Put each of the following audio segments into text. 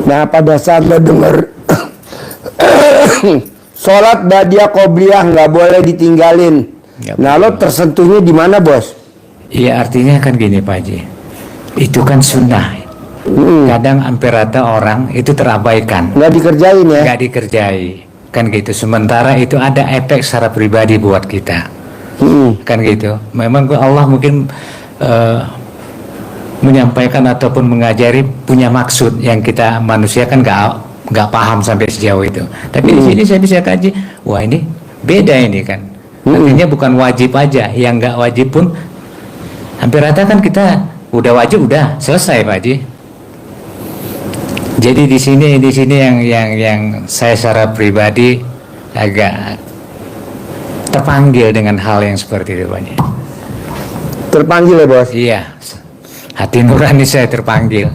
Nah, pada saat lo denger sholat ba'diyah qobliyah nggak boleh ditinggalin. Nah, lo tersentuhnya di mana, Bos? Iya, artinya kan gini Pak Haji, itu kan sunnah. Kadang hampir rata orang itu terabaikan, Nggak dikerjain ya? nggak dikerjai, kan gitu. Sementara itu ada efek secara pribadi buat kita, kan gitu. Memang Allah mungkin menyampaikan ataupun mengajari punya maksud yang kita manusia kan nggak paham sampai sejauh itu. Tapi di sini saya bisa kaji, wah ini beda ini kan. Artinya bukan wajib aja, yang nggak wajib pun hampir rata kan kita udah wajib udah selesai Pak Haji. Jadi di sini yang saya secara pribadi agak terpanggil dengan hal yang seperti itu Pak Haji. Terpanggil ya, Bos? Iya, hati nurani saya terpanggil.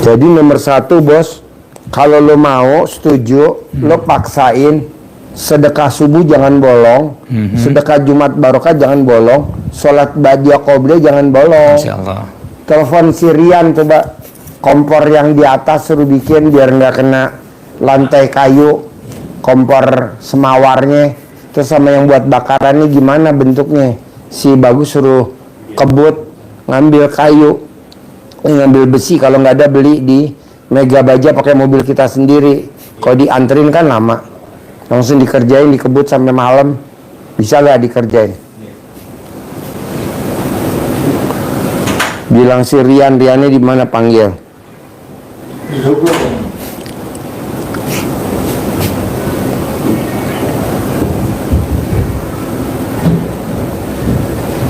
Jadi nomor satu, Bos, kalau lo mau setuju, lo paksain sedekah subuh jangan bolong, sedekah Jumat Barokah jangan bolong, sholat ba'diyah qobliyah jangan bolong. Insyaallah. Telepon si Rian, coba kompor yang di atas suruh bikin biar nggak kena lantai kayu, kompor semawarnya. Terus sama yang buat bakarannya gimana bentuknya? Si Bagus suruh kebut ngambil kayu, ngambil besi, kalau nggak ada beli di Mega Baja pakai mobil kita sendiri. Kalau dianterin kan lama, langsung dikerjain, dikebut sampai malam. Bisa nggak dikerjain? Bilang si Riannya di mana, panggil.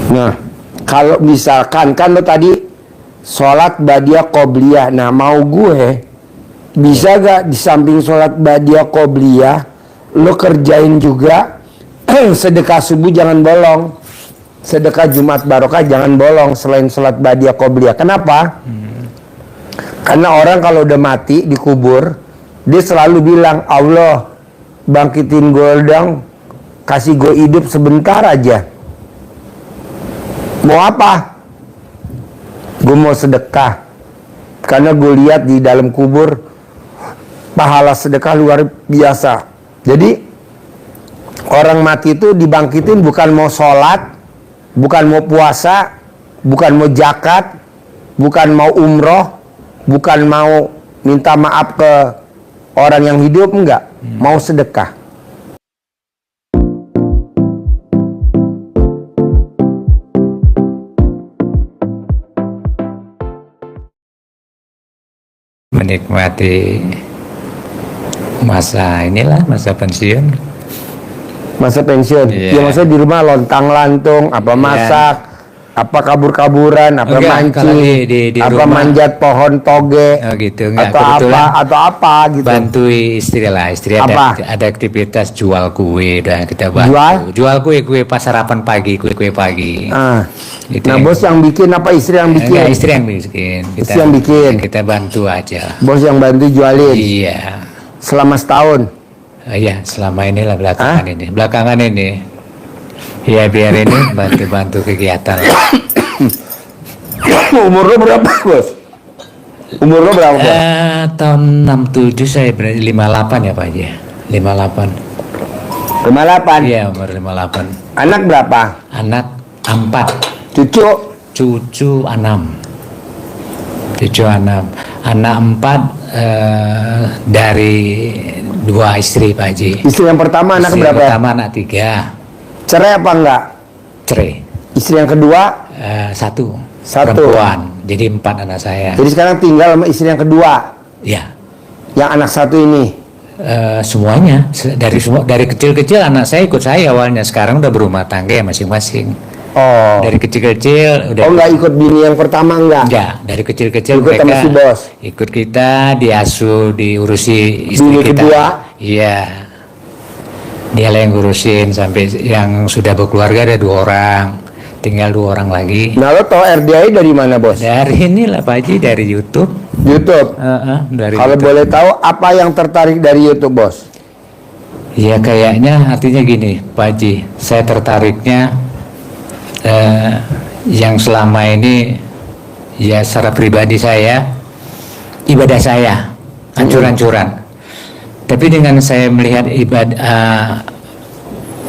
Nah, kalau misalkan kan lo tadi sholat ba'diyah qobliyah, nah mau gue bisa gak di samping sholat ba'diyah qobliyah lo kerjain juga sedekah subuh jangan bolong, sedekah Jumat Barokah jangan bolong selain sholat ba'diyah qobliyah. Kenapa? Karena orang kalau udah mati dikubur, dia selalu bilang, Allah bangkitin gue dong, kasih gue hidup sebentar aja. Mau apa? Gue mau sedekah. Karena gue lihat di dalam kubur pahala sedekah luar biasa. Jadi orang mati itu dibangkitin bukan mau sholat, bukan mau puasa, bukan mau zakat, bukan mau umroh, bukan mau minta maaf ke orang yang hidup, enggak. Mau sedekah. Menikmati masa pensiun. Masa pensiun? Ya maksudnya di rumah lontang-lantung, apa masak, apa kabur-kaburan, apa mancing, di apa rumah, manjat pohon toge, gitu, atau apa gitu. Bantui istri ada aktivitas jual kue, dan kita bantu. Jual kue pas sarapan pagi, kue pagi. Gitu. Nah, bos yang bikin apa istri yang bikin? Enggak, istri yang bikin. Istri yang bikin. Kita bantu aja. Bos yang bantu jualin. Iya. Selama setahun. Iya, selama inilah belakangan ini. Ya biar ini bantu kegiatan. Umur lo berapa, Bos? Umur lo berapa, Bos? Tahun 67 saya berarti 58 ya Pak Haji. 58. 58? Iya, umur 58. Anak berapa? Anak 4. Cucu 6. Anak 4 dari 2 istri Pak Haji. Istri yang pertama anak berapa? Istri pertama anak 3. Cerai apa enggak? Cerai. Istri yang kedua? 1. Satu. Perempuan. Jadi 4 anak saya. Jadi sekarang tinggal sama istri yang kedua? Ya. Yang anak 1 ini? Semuanya. Dari kecil-kecil anak saya ikut saya awalnya. Sekarang udah berumah tangga ya masing-masing. Oh. Dari kecil-kecil udah. Oh, enggak ikut bini yang pertama enggak? Enggak, dari kecil-kecil ikut mereka si bos. Ikut kita, diasuh, diurusi istri bini kita. Kedua? Iya. Dia lah yang ngurusin sampai yang sudah berkeluarga ada 2 orang. Tinggal 2 orang lagi. Nah, lo tau RDI dari mana, Bos? Dari inilah Pak Haji, dari YouTube. YouTube. Kalau boleh tahu apa yang tertarik dari YouTube, Bos? Ya kayaknya artinya gini, Pak Haji. Saya tertariknya yang selama ini Ya secara pribadi saya, ibadah saya hancur-hancuran. Tapi dengan saya melihat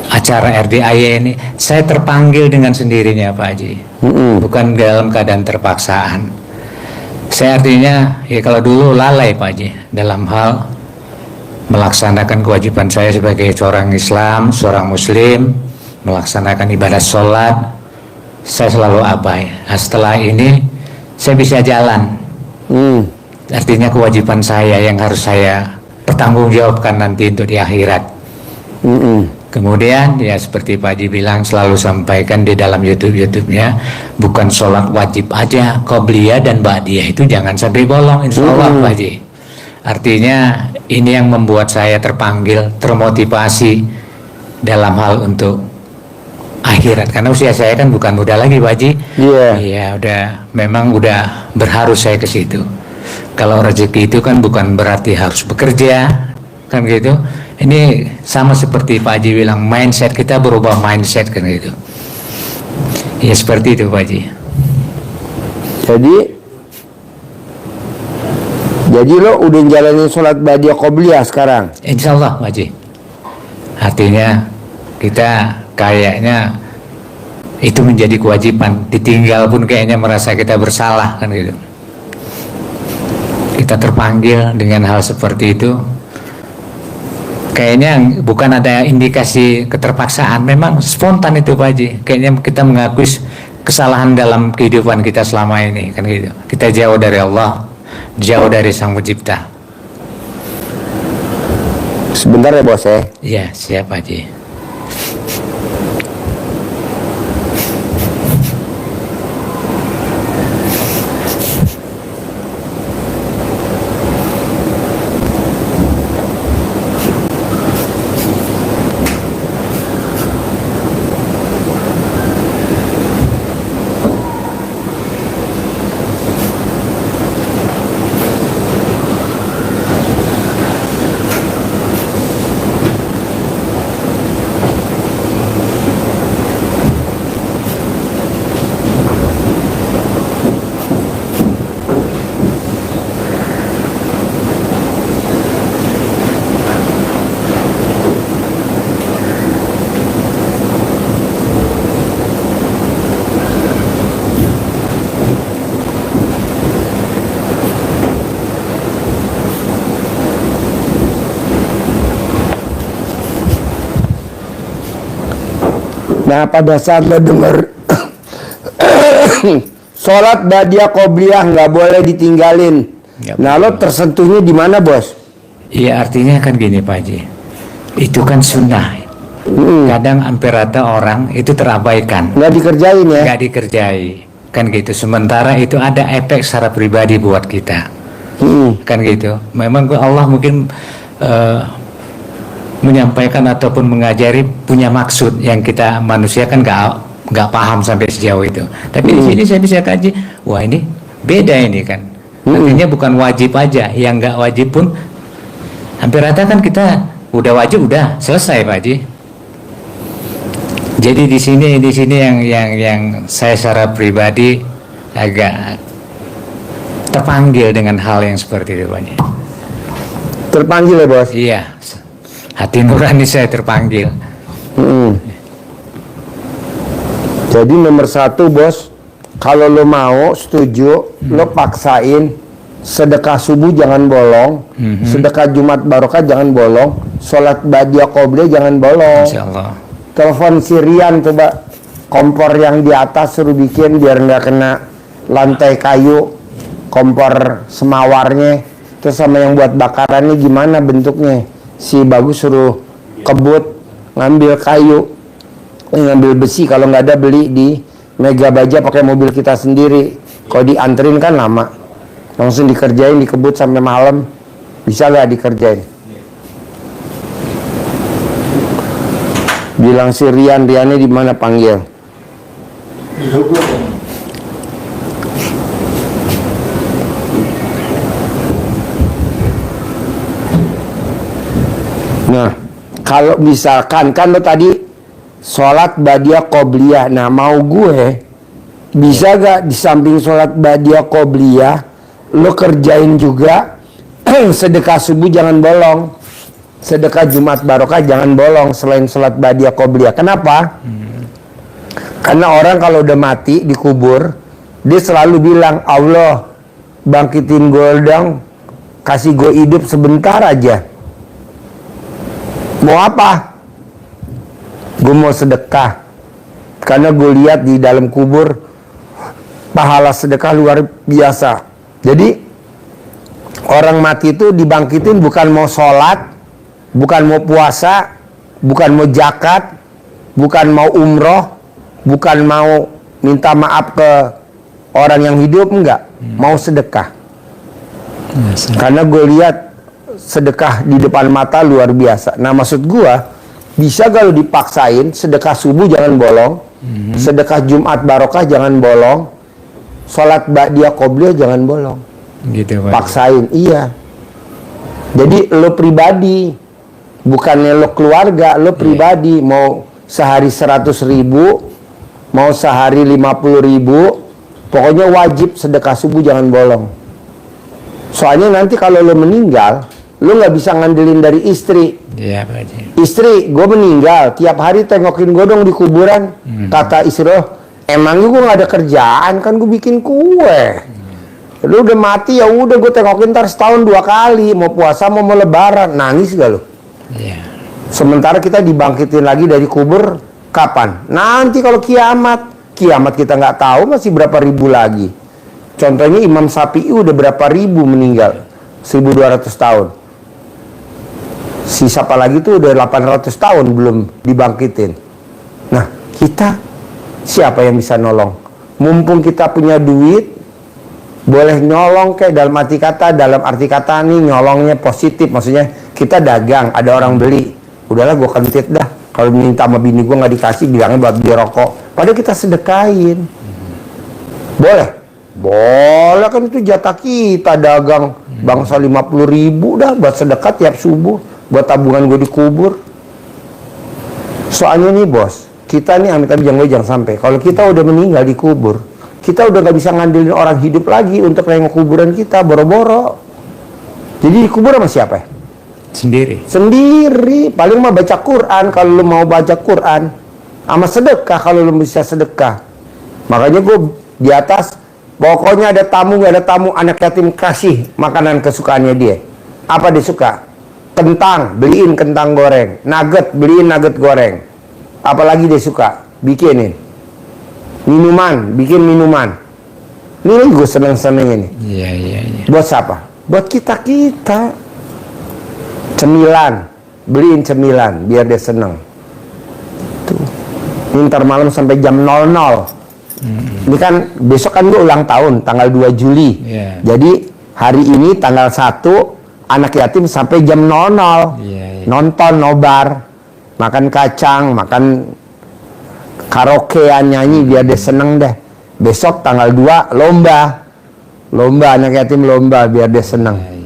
acara RDIY ini, saya terpanggil dengan sendirinya Pak Haji. Bukan dalam keadaan terpaksaan. Saya artinya, ya kalau dulu lalai Pak Haji dalam hal melaksanakan kewajiban saya sebagai seorang Islam, seorang Muslim, melaksanakan ibadah sholat, saya selalu abai. Nah, setelah ini saya bisa jalan. Artinya kewajiban saya yang harus saya pertanggungjawabkan nanti untuk di akhirat. Kemudian ya seperti Pak Haji bilang, selalu sampaikan di dalam YouTube-nya, bukan sholat wajib aja, qobliyah dan ba'diyah itu jangan sampai bolong, insya Allah Pak Haji. Artinya ini yang membuat saya terpanggil, termotivasi dalam hal untuk akhirat, karena usia saya kan bukan muda lagi Pak Haji. Iya, memang udah berharus saya ke situ. Kalau rezeki itu kan bukan berarti harus bekerja, kan gitu. Ini sama seperti Pak Haji bilang, mindset kita berubah mindset, kan gitu. Ya seperti itu Pak Haji. Jadi lo udah jalanin sholat ba'diyah qobliyah sekarang? Insya Allah Pak Haji. Artinya kita kayaknya itu menjadi kewajiban, ditinggal pun kayaknya merasa kita bersalah, kan gitu. Kita terpanggil dengan hal seperti itu, kayaknya bukan ada indikasi keterpaksaan, memang spontan itu Pak Haji. Kayaknya kita mengakui kesalahan dalam kehidupan kita selama ini, kan gitu. Kita jauh dari Allah, jauh dari Sang Pencipta. Sebentar ya bos ya. Iya siap Pak Haji. Nah pada saat lo denger sholat ba'diyah qobliyah nggak boleh ditinggalin. Nah lo tersentuhnya di mana bos? Iya artinya kan gini Pak Haji, itu kan sunnah. Kadang hampir rata orang itu terabaikan, Nggak dikerjain ya? nggak dikerjai, kan gitu. Sementara itu ada efek secara pribadi buat kita, kan gitu. Memang Allah mungkin menyampaikan ataupun mengajari punya maksud yang kita manusia kan nggak paham sampai sejauh itu. Tapi di sini saya bisa kaji, wah ini beda ini kan. Artinya bukan wajib aja, yang nggak wajib pun hampir rata kan kita udah wajib udah selesai Pak Haji. Jadi di sini yang saya secara pribadi agak terpanggil dengan hal yang seperti itu Pak Haji. Terpanggil ya bos? Iya. Hati nurani saya terpanggil. Jadi nomor satu bos, kalau lo mau setuju, lo paksain sedekah subuh jangan bolong, sedekah Jumat Barokah jangan bolong, sholat ba'diyah qobliyah jangan bolong. Insya Allah. Telepon Sirian coba, kompor yang di atas suruh bikin biar nggak kena lantai kayu, kompor semawarnya. Terus sama yang buat bakarannya gimana bentuknya? Si bagus suruh kebut, ngambil kayu, ngambil besi, kalau nggak ada beli di Mega Baja pakai mobil kita sendiri. Kalau dianterin kan lama, langsung dikerjain, dikebut sampai malam. Bisa nggak dikerjain? Bilang si Riannya di mana panggil? Nah, kalau misalkan kan lo tadi sholat ba'diyah qobliyah, nah mau gue bisa gak di samping sholat ba'diyah qobliyah lo kerjain juga sedekah subuh jangan bolong, sedekah Jumat barokah jangan bolong selain sholat ba'diyah qobliyah. Kenapa? Karena orang kalau udah mati dikubur, dia selalu bilang, Allah bangkitin gue dong, kasih gue hidup sebentar aja. Mau apa? Gue mau sedekah. Karena gue lihat di dalam kubur pahala sedekah luar biasa. Jadi orang mati itu dibangkitin bukan mau sholat, bukan mau puasa, bukan mau zakat, bukan mau umroh, bukan mau minta maaf ke orang yang hidup, enggak. Mau sedekah. Karena gue lihat sedekah di depan mata luar biasa. Nah maksud gue, bisa gak lo dipaksain sedekah subuh jangan bolong, sedekah Jumat barokah jangan bolong, sholat ba'diyah qobliyah jangan bolong. Gitu, Pak. Paksain, iya. Jadi lo pribadi, bukannya lo keluarga, lo pribadi mau sehari 100.000, mau sehari 50.000, pokoknya wajib sedekah subuh jangan bolong. Soalnya nanti kalau lo meninggal, lo nggak bisa ngandelin dari istri. Iya, Pak Haji. Istri, gue meninggal, tiap hari tengokin gue dong di kuburan. Kata istri lo, emangnya gue nggak ada kerjaan, kan gue bikin kue. Lu udah mati ya udah gue tengokin ntar setahun 2 kali, mau puasa mau lebaran, nangis gak lo? Iya. Sementara kita dibangkitin lagi dari kubur kapan? Nanti kalau kiamat kita nggak tahu masih berapa ribu lagi. Contohnya Imam Syafi'i udah berapa ribu meninggal, 1200 tahun. Si siapa lagi tuh udah 800 tahun belum dibangkitin. Nah kita siapa yang bisa nolong? Mumpung kita punya duit, boleh nyolong kayak dalam arti kata nih nyolongnya positif, maksudnya kita dagang ada orang beli, udahlah gue kentit dah, kalau minta sama bini gue nggak dikasih bilangnya buat beli rokok, padahal kita sedekahin. Boleh kan itu jatah kita dagang bangsa 50.000 dah buat sedekah tiap subuh, buat tabungan gue dikubur. Soalnya nih bos, kita nih amit-amit jangan sampai kalau kita udah meninggal dikubur, kita udah gak bisa ngandelin orang hidup lagi untuk nengok kuburan kita, boro-boro. Jadi dikubur sama siapa? Sendiri. Paling mah baca Quran kalau lu mau baca Quran, sama sedekah kalau lu bisa sedekah. Makanya gue di atas, pokoknya ada tamu gak ada tamu, anak yatim kasih makanan kesukaannya dia. Apa dia suka? Kentang, beliin kentang goreng. Nugget, beliin nugget goreng. Apalagi dia suka? Bikinin minuman, bikin minuman. Ini gue seneng-seneng ini. Iya. Buat siapa? Buat kita. Cemilan, beliin cemilan biar dia seneng. Tuh. Ini ntar malam sampai jam 00. Ini kan besok kan gue ulang tahun tanggal 2 Juli. Jadi hari ini tanggal 1 anak yatim sampai jam 00. Nonton nobar, makan kacang, makan karaokean, nyanyi biar dia seneng deh. Besok tanggal 2 lomba anak yatim lomba biar dia seneng.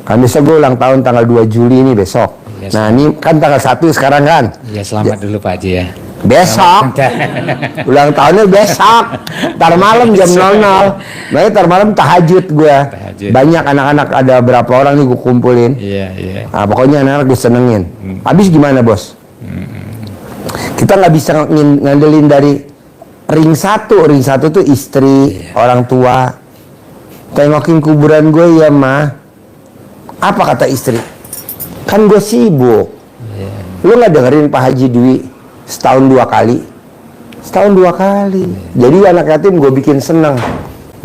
Kan besok gue ulang tahun tanggal 2 Juli ini besok. Nah ini kan tanggal 1 sekarang kan. Ya selamat dulu Pak Haji ya. Besok ulang tahunnya besok ntar malam jam 00. Makanya ntar malam tahajud gue. Banyak anak-anak, ada berapa orang nih gue kumpulin. Iya. Nah, pokoknya anak-anak gue senengin. Habis gimana bos? Kita nggak bisa ngandelin dari ring satu tuh istri, orang tua. Tengokin kuburan gue ya mah. Apa kata istri? Kan gue sibuk. Lu nggak dengerin Pak Haji Dwi setahun 2 kali? Setahun 2 kali. Jadi anak yatim gue bikin seneng.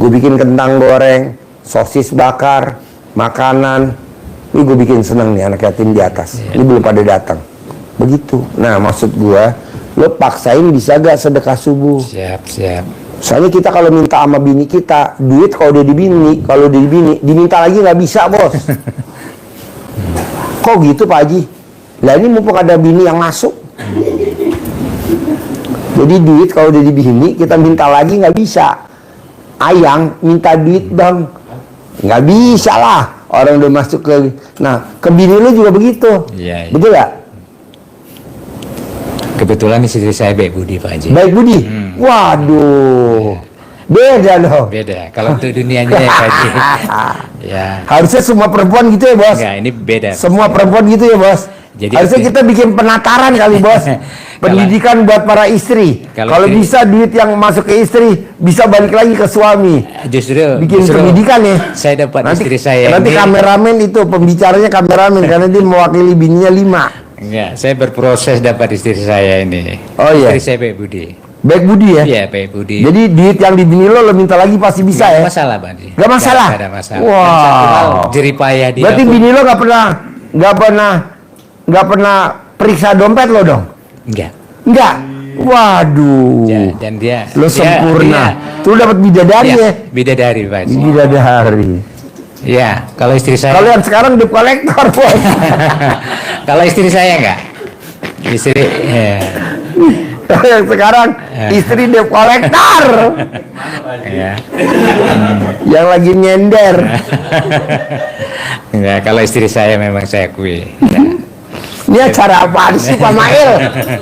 Gue bikin kentang goreng, sosis bakar, makanan. Ini gue bikin seneng nih anak yatim di atas. Ini belum pada datang. Begitu. Nah maksud gue, lo paksain bisa gak sedekah subuh? Siap. Soalnya kita kalau minta sama bini kita duit, kalau udah dibini diminta lagi nggak bisa bos. Kok gitu Pak Haji? Lah ini mumpung ada bini yang masuk. Jadi duit kalau udah dibini kita minta lagi nggak bisa. Ayang minta duit bang, nggak bisa lah. Orang udah masuk ke, nah ke bini lu juga begitu. Iya. Betul gak? Kebetulan istri saya baik budi Pak Haji. Baik budi. Waduh. Beda dong. Beda. Kalau untuk dunianya ya Pak Haji. Ya. Harusnya semua perempuan gitu ya, Bos. Enggak, ini beda. Semua perempuan gitu ya, Bos. Jadi harusnya kita bikin penataran kali, Bos. Pendidikan buat para istri. Kalau bisa duit yang masuk ke istri bisa balik lagi ke suami. Justru Bikin pendidikan ya. Saya dapat Nanti, istri saya. Nanti ini, kameramen itu pembicaranya kameramen karena dia mewakili bininya 5. Enggak, saya berproses dapat istri saya ini. Oh iya. Istri saya baik budi. Baik budi ya? Iya, baik budi. Jadi duit yang di bini lo minta lagi pasti bisa Nggak ya? masalah, Pak Haji. Gak masalah? Nggak ada masalah. Wow. Dan satu hal, jeripayah di Berarti dapur. bini lo gak pernah periksa dompet lo dong? Enggak. Enggak? Waduh. Ya, dan dia Lo sempurna. Tuh dapat bidadari ya? Bidadari, Pak Haji. Bidadari. Iya, kalau istri saya. Kalau yang sekarang debt collector, Bos. Kalau istri saya enggak. Istri ya. Kalau yang sekarang istri debt collector. Ya. Yang lagi nyender. Enggak, kalau istri saya memang saya akui. Ya. Ini acara apaan sih Pak Mail?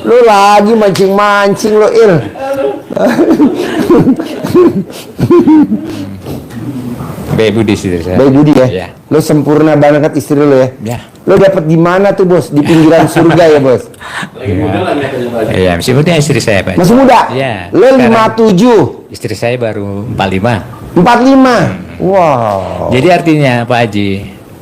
Lu lagi mancing-mancing lo, Il. Baik budi istri saya. Baik budi ya? Iya. Lo sempurna banget istri lo ya? Ya. Lo dapet di mana tuh, Bos? Di pinggiran surga ya, Bos? Iya, masih muda istri saya, Pak. Masih muda? Iya. Lo Sekarang 57? Istri saya baru 45. 45? Wow. Jadi artinya Pak Haji,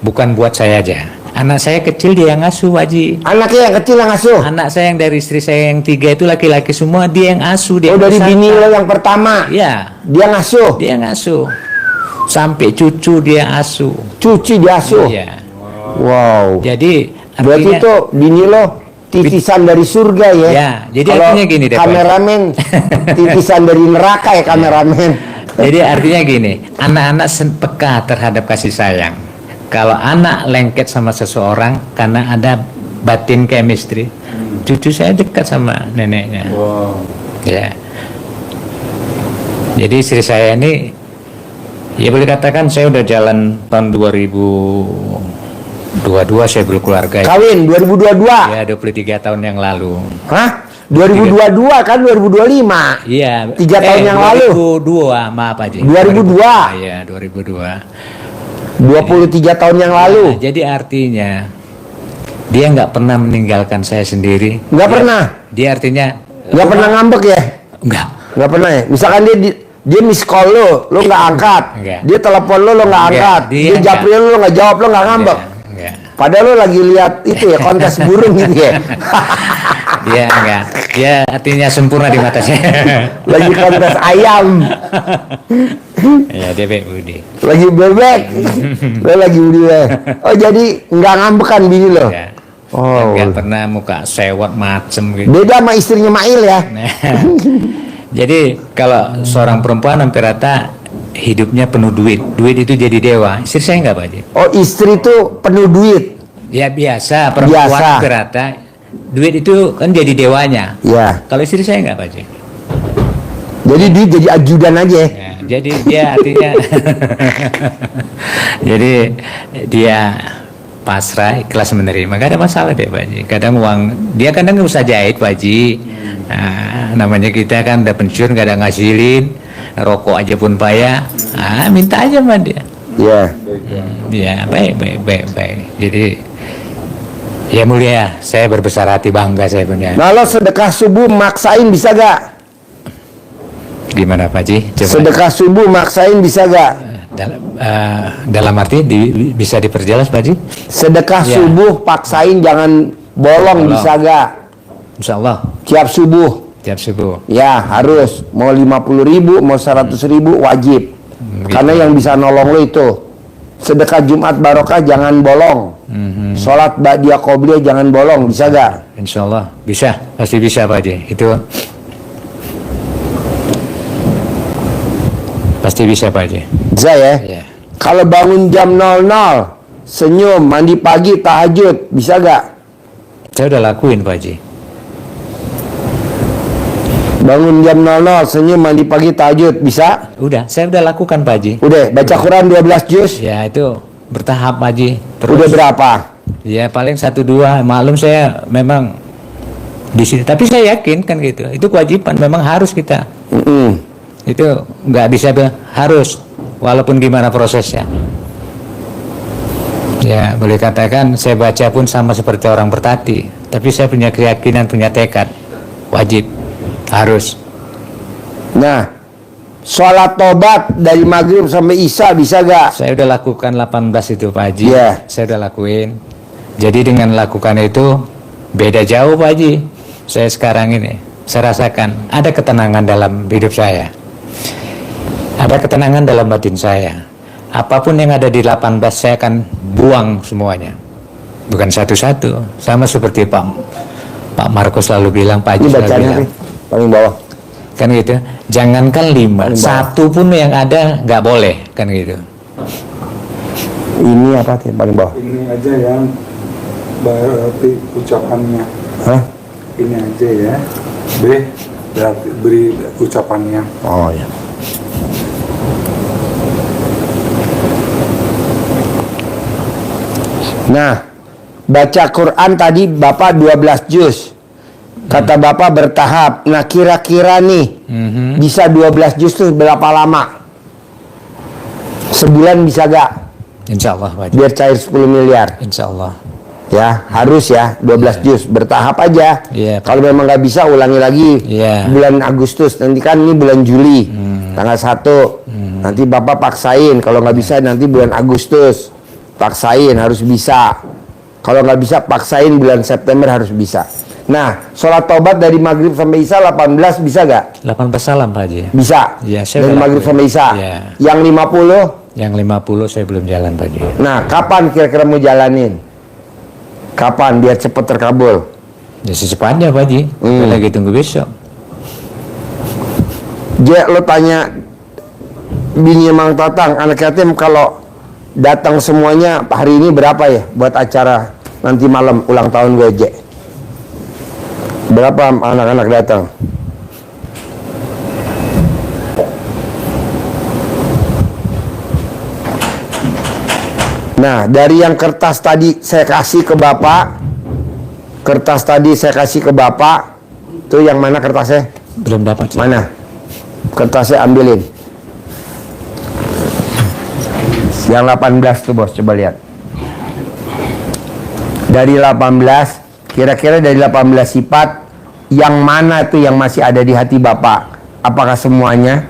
bukan buat saya aja. Anak saya kecil dia yang ngasuh, Pak Haji. Anaknya yang kecil yang ngasuh? Anak saya yang dari istri saya yang 3 itu laki-laki semua, dia yang asuh. Dia Oh, dari besarkan. bini lo yang pertama? Iya, Dia ngasuh? dia yang ngasuh. Sampai cucu dia asuh. Cuci dia asuh? Iya. Wow. Jadi Berarti artinya, itu bini lo titisan dari surga ya? Ya, jadi Kalau artinya gini deh, Pak. kameramen titisan dari neraka ya kameramen. jadi artinya gini, anak-anak peka terhadap kasih sayang. Kalau anak lengket sama seseorang karena ada batin chemistry, cucu saya dekat sama neneknya. Wow. Ya. Jadi istri saya ini, ya boleh katakan saya udah jalan tahun 2022 saya berkeluarga. Kawin 2022? Ya 23 tahun yang lalu. Hah? 2022 kan 2025? Iya. 3 tahun yang lalu? 2002, maaf aja. 2002? Iya 2002. 23 tahun yang lalu? Nah, jadi artinya dia nggak pernah meninggalkan saya sendiri. Nggak Dia- pernah? Dia artinya Nggak pernah ngambek ya? nggak. Nggak pernah ya? Misalkan dia miss call lo nggak angkat. Enggak. Dia telepon lo nggak Enggak, angkat. dia Dia japri lo nggak jawab, lo nggak ngambek. Enggak. Padahal lo lagi lihat itu ya, kontes burung gitu ya. Dia enggak. Dia artinya sempurna di mata saya. Lagi kontes ayam. Ya dia baik budi. Lagi bebek. Lo lagi bebek. Oh jadi nggak ngambekan bini lo? Ya. Oh. Enggak pernah muka sewot macem gitu. Beda sama istrinya Mail ya? Nah, jadi kalau seorang perempuan hampir rata hidupnya penuh duit. Duit itu jadi dewa. Istri saya enggak, Pak Haji. Oh istri tuh penuh duit? Ya biasa, perempuan Biasa. hampir rata duit itu kan jadi dewanya. Ya. Kalau istri saya enggak, Pak Haji. Jadi dia jadi ajudan aja ya? Ya, jadi dia artinya jadi dia pasrah, ikhlas menerima, gak ada masalah deh Pak Haji. Kadang uang dia kadang nggak usah jahit Pak Haji. Nah, namanya kita kan udah pensiun gak ada ngasilin, rokok aja pun payah. Minta aja sama dia. Ya. Ya baik. Jadi ya mulia, saya berbesar hati, bangga saya punya. Nah lo sedekah subuh maksain bisa gak? Gimana Pak Haji? Coba. Sedekah subuh maksain bisa gak? Dalam arti bisa diperjelas Pak Haji? Sedekah Ya. subuh paksain jangan bolong Bolong. bisa gak? Insya Allah Tiap subuh? tiap subuh. Ya harus. Mau 50.000 mau 100.000 wajib. Gitu. Karena yang bisa nolong lo itu. Sedekah Jumat Barokah jangan bolong. Sholat Ba'diyah Qobliyah jangan bolong. Bisa gak? Insya Allah bisa, pasti bisa Pak Haji. Itu pasti bisa Pak Haji. Bisa ya? Ya. Kalau bangun jam 00 senyum, mandi pagi, tahajud, bisa gak? Saya udah lakuin Pak Haji. Bangun jam 00 senyum, mandi pagi, tahajud, bisa? Udah, saya udah lakukan Pak Haji. Udah, baca Quran 12 juz? Ya itu bertahap Pak Haji. Udah berapa? Ya paling 1-2. Maklum saya memang di sini. Tapi saya yakin kan gitu. Itu kewajiban, memang harus kita. Itu nggak bisa, harus, walaupun gimana prosesnya. Ya, boleh katakan saya baca pun sama seperti orang bertati, tapi saya punya keyakinan, punya tekad, wajib, harus. Nah, sholat tobat dari maghrib sampai isya bisa gak? Saya udah lakukan 18 itu Pak Haji. Iya. Saya udah lakuin. Jadi dengan lakukan itu beda jauh Pak Haji. Saya sekarang ini, saya rasakan ada ketenangan dalam hidup saya. Ada ketenangan dalam batin saya. Apapun yang ada di 18 saya akan buang semuanya. Bukan satu-satu. Sama seperti Pak Marco selalu bilang, Pak Haji Ini selalu bacanya bilang. nih, paling bawah. Kan gitu. Jangankan 5, satu pun yang ada nggak boleh, kan gitu. Ini apa sih paling bawah? Ini aja yang berarti ucapannya. Hah? Ini aja ya. B berarti beri ucapannya. Oh ya. Nah, baca Quran tadi Bapak 12 juz. Kata Bapak bertahap. Nah, kira-kira nih bisa 12 juz tuh berapa lama? Sebulan bisa gak? Insya Allah Pak Haji. Biar cair 10 miliar. Insya Allah. Ya, harus ya 12 juz, bertahap aja. Iya, Pak. Kalau memang nggak bisa ulangi lagi. Iya. Bulan Agustus, nanti kan ini bulan Juli. Tanggal 1. Nanti Bapak paksain, kalau nggak bisa nanti bulan Agustus. Paksain harus bisa. Kalau nggak bisa paksain bulan September harus bisa. Nah, sholat tobat dari maghrib sampai isya 18 bisa nggak? 18 salam Pak Haji. Bisa. Iya, saya dari udah maghrib lakuin. sampai isya. Iya. Yang 50, Yang 50 saya belum jalan Pak Haji. nah kapan kira-kira mau jalanin? Kapan biar cepet terkabul? Ya secepatnya Pak Haji. Kita lagi tunggu besok. Lo tanya bini Mang Tatang, anak yatim kalau datang semuanya hari ini berapa ya buat acara nanti malam ulang tahun gue, J? Berapa anak-anak datang? Nah, dari yang kertas tadi saya kasih ke Bapak, kertas tadi saya kasih ke Bapak, tuh yang mana kertasnya? Belum dapat. Mana? Kertasnya ambilin. Yang 18 tuh bos, coba lihat. Dari 18, kira-kira dari 18 sifat, yang mana tuh yang masih ada di hati Bapak? Apakah semuanya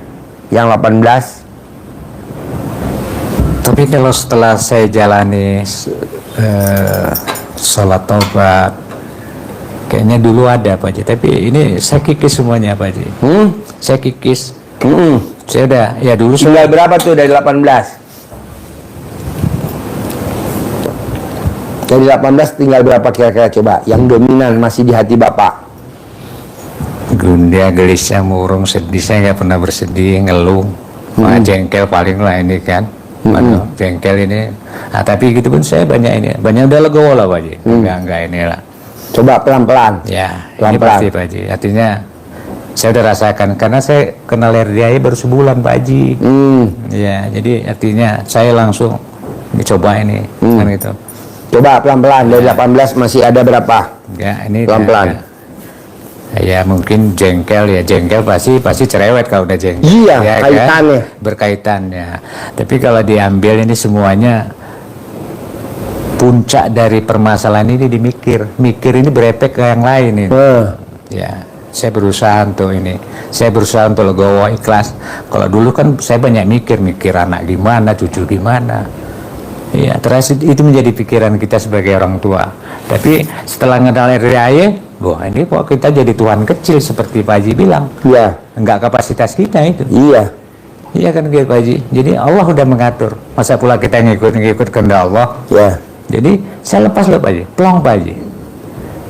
yang 18? Tapi kalau setelah saya jalani sholat tobat, kayaknya dulu ada Pak Haji. Tapi ini saya kikis semuanya Pak Haji. Saya kikis. Saya udah, ya dulu Tinggal saya berapa tuh dari 18? Dari 18 tinggal berapa kira-kira coba? Yang dominan masih di hati Bapak. gundah, gelisah, murung, sedih. Saya nggak pernah bersedih, ngeluh. Jengkel paling lah ini kan. Aduh, jengkel ini. Nah, tapi gitu pun saya banyak udah legowo lah Pak Haji. Enggak inilah. Coba pelan-pelan. Ya, ini Pelan-pelan. pasti Pak Haji. Artinya saya udah rasakan karena saya kenal RDI baru sebulan Pak Haji. Ya, jadi artinya saya langsung coba ini kan gitu. Coba pelan-pelan. Dari 18 masih ada berapa? Ya, ini Pelan-pelan. Ya mungkin jengkel pasti cerewet kalau udah jengkel. Iya, ya, kaitannya. Kan? Berkaitannya. Tapi kalau diambil ini semuanya puncak dari permasalahan ini dimikir. Mikir ini berefek ke yang lain ini. Ya, saya berusaha untuk ini. Saya berusaha untuk legowo, ikhlas. Kalau dulu kan saya banyak mikir anak gimana, cucu gimana. Ya, terus itu menjadi pikiran kita sebagai orang tua. Tapi setelah kenal RDI, wah ini kok kita jadi Tuhan kecil seperti Pak Haji bilang. Iya. Enggak kapasitas kita itu. Iya. Iya kan gitu Pak Haji. Jadi Allah udah mengatur. Masa pula kita ngikut kehendak Allah. Ya. Jadi saya lepas loh Pak Haji. Plong Pak Haji.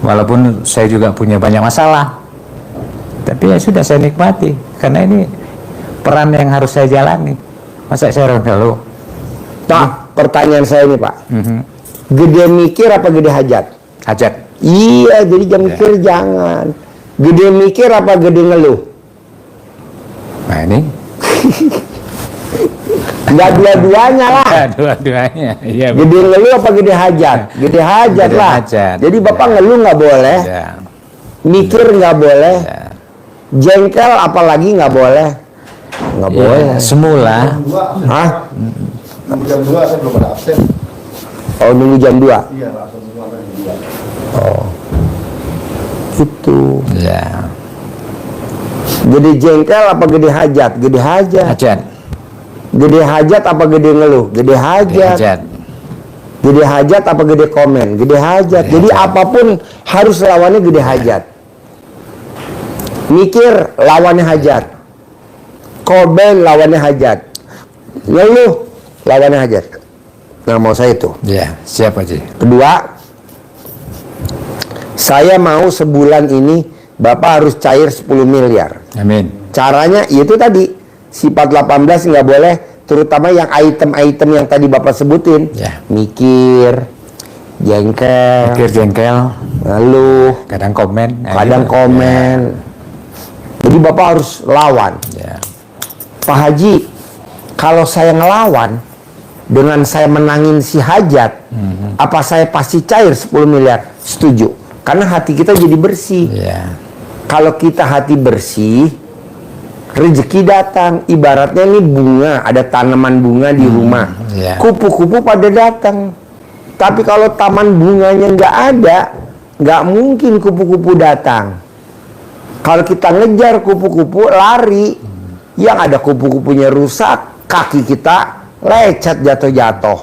Walaupun saya juga punya banyak masalah. Tapi ya sudah saya nikmati. Karena ini peran yang harus saya jalani. Masa saya rendah loh. Pak, pertanyaan saya ini Pak. Gede mikir apa gede hajat? Hajat. Iya, jadi jangan mikir jangan. Gede mikir apa gede ngeluh? Nah ini. Enggak dua-duanya lah. Dua-duanya. Iya. Gede ngeluh apa gede hajat? Gede hajat Gede lah. hajat. Jadi Bapak Ya. ngeluh nggak boleh, Ya. mikir nggak boleh, Ya. jengkel apalagi nggak boleh. Nggak Ya, boleh. semula. Hah? Jam 2 saya belum ada absen. Oh, nunggu jam 2. Iya, langsung semua kan jam 2. Oh. Itu. Ya. Gede jengkel apa gede hajat? Gede hajat. Hajat. Gede hajat apa gede ngeluh? Gede hajat. Hajat. Gede hajat apa gede komen? Gede hajat. Gede Jadi hajat. apapun harus lawannya gede hajat. Mikir lawannya hajat. Komen lawannya hajat. Ngeluh lawannya hajat. Nah, mau saya itu. Ya, siap Haji. Kedua, saya mau sebulan ini Bapak harus cair 10 miliar. Amin. Caranya itu tadi, sifat 18 nggak boleh, terutama yang item-item yang tadi Bapak sebutin. Ya. Mikir, jengkel, Pikir jengkel, ngeluh, kadang komen. Nah, kadang gitu. komen. Jadi Bapak harus lawan. Ya. Pak Haji, kalau saya ngelawan dengan saya menangin si hajat, apa saya pasti cair 10 miliar? Setuju. Karena hati kita jadi bersih. Ya. Kalau kita hati bersih, rezeki datang. Ibaratnya ini bunga, ada tanaman bunga di rumah. ya. Kupu-kupu pada datang. Tapi kalau taman bunganya nggak ada, nggak mungkin kupu-kupu datang. Kalau kita ngejar kupu-kupu, lari, yang ada kupu-kupunya rusak, kaki kita lecet jatuh-jatuh.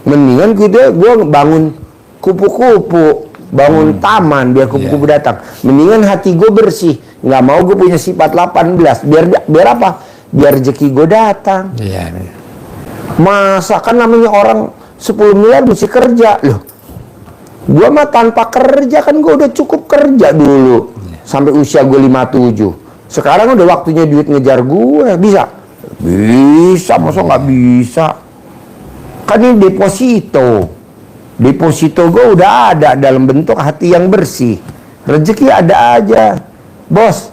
Mendingan gue bangun kupu-kupu, bangun taman biar kupu-kupu datang. Mendingan hati gue bersih, nggak mau gue punya sifat 18. Biar apa? Biar rezeki gue datang. Iya. Masa kan namanya orang 10 miliar mesti kerja loh. Gua mah tanpa kerja kan gue udah cukup kerja dulu sampai usia gue 57. Sekarang udah waktunya duit ngejar gue. Bisa? Bisa, masa nggak bisa? Kan ini deposito. Deposito gue udah ada dalam bentuk hati yang bersih. Rezeki ada aja. Bos,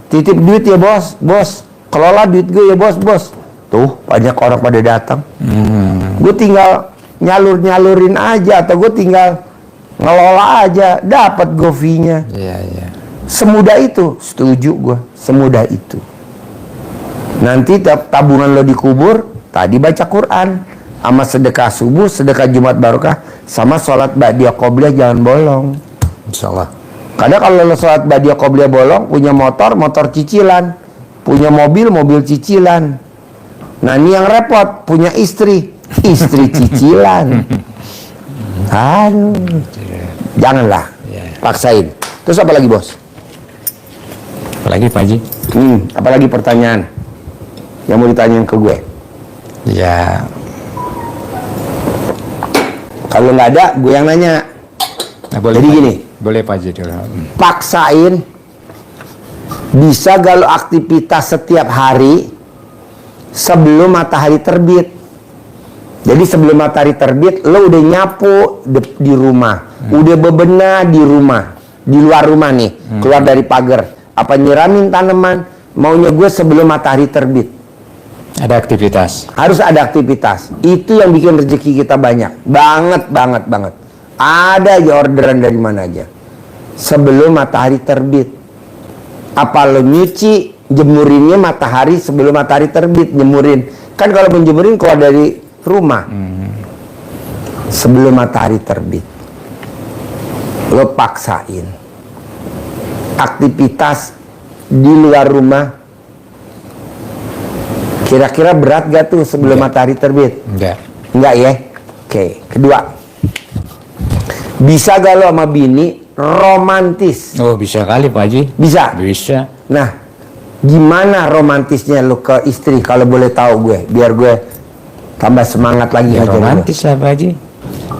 titip duit ya bos. Bos, kelola duit gue ya bos. Bos. Tuh, banyak orang pada datang. Gue tinggal nyalur-nyalurin aja. Atau gue tinggal ngelola aja. Dapat gue fee-nya. Iya, iya. Semudah itu. Setuju gue. Semudah itu. Nanti tabungan lo dikubur. Tadi baca Quran. Sama sedekah subuh, sedekah Jumat Barokah. Sama sholat ba'diyah qobliyah jangan bolong. Insyaallah. Karena kalau lo sholat ba'diyah qobliyah bolong, punya motor, motor cicilan. Punya mobil, mobil cicilan. Nah ini yang repot, punya istri, istri cicilan. Aduh, janganlah, paksain. Terus apa lagi bos? Apalagi Pak Haji? Apalagi pertanyaan yang mau ditanyain ke gue? Ya, Kalau nggak ada, gue yang nanya. nah, boleh Jadi Pak. gini. Boleh Pak Haji dulu. Paksain, bisa gak lo aktivitas setiap hari sebelum matahari terbit. Jadi sebelum matahari terbit, lo udah nyapu di rumah, udah bebenah di rumah, di luar rumah nih, keluar dari pagar. Apa nyiramin tanaman? Maunya gue sebelum matahari terbit. Ada aktivitas. Harus ada aktivitas. Itu yang bikin rezeki kita banyak, banget. Ada aja orderan dari mana aja. Sebelum matahari terbit. Apa lo nyuci, jemurinnya matahari sebelum matahari terbit, nyemurin. Kan kalau menjemurin keluar dari rumah. Sebelum matahari terbit. Lo paksain. Aktivitas di luar rumah. Kira-kira berat gak tuh sebelum matahari terbit? Enggak. Enggak ya? Oke. Kedua. Bisa gak lo sama bini romantis? Oh, bisa kali Pak Haji. Bisa? Bisa. Nah, gimana romantisnya lo ke istri kalau boleh tahu gue? Biar gue tambah semangat lagi Ya, ngajarin lo. romantis lah Pak Haji.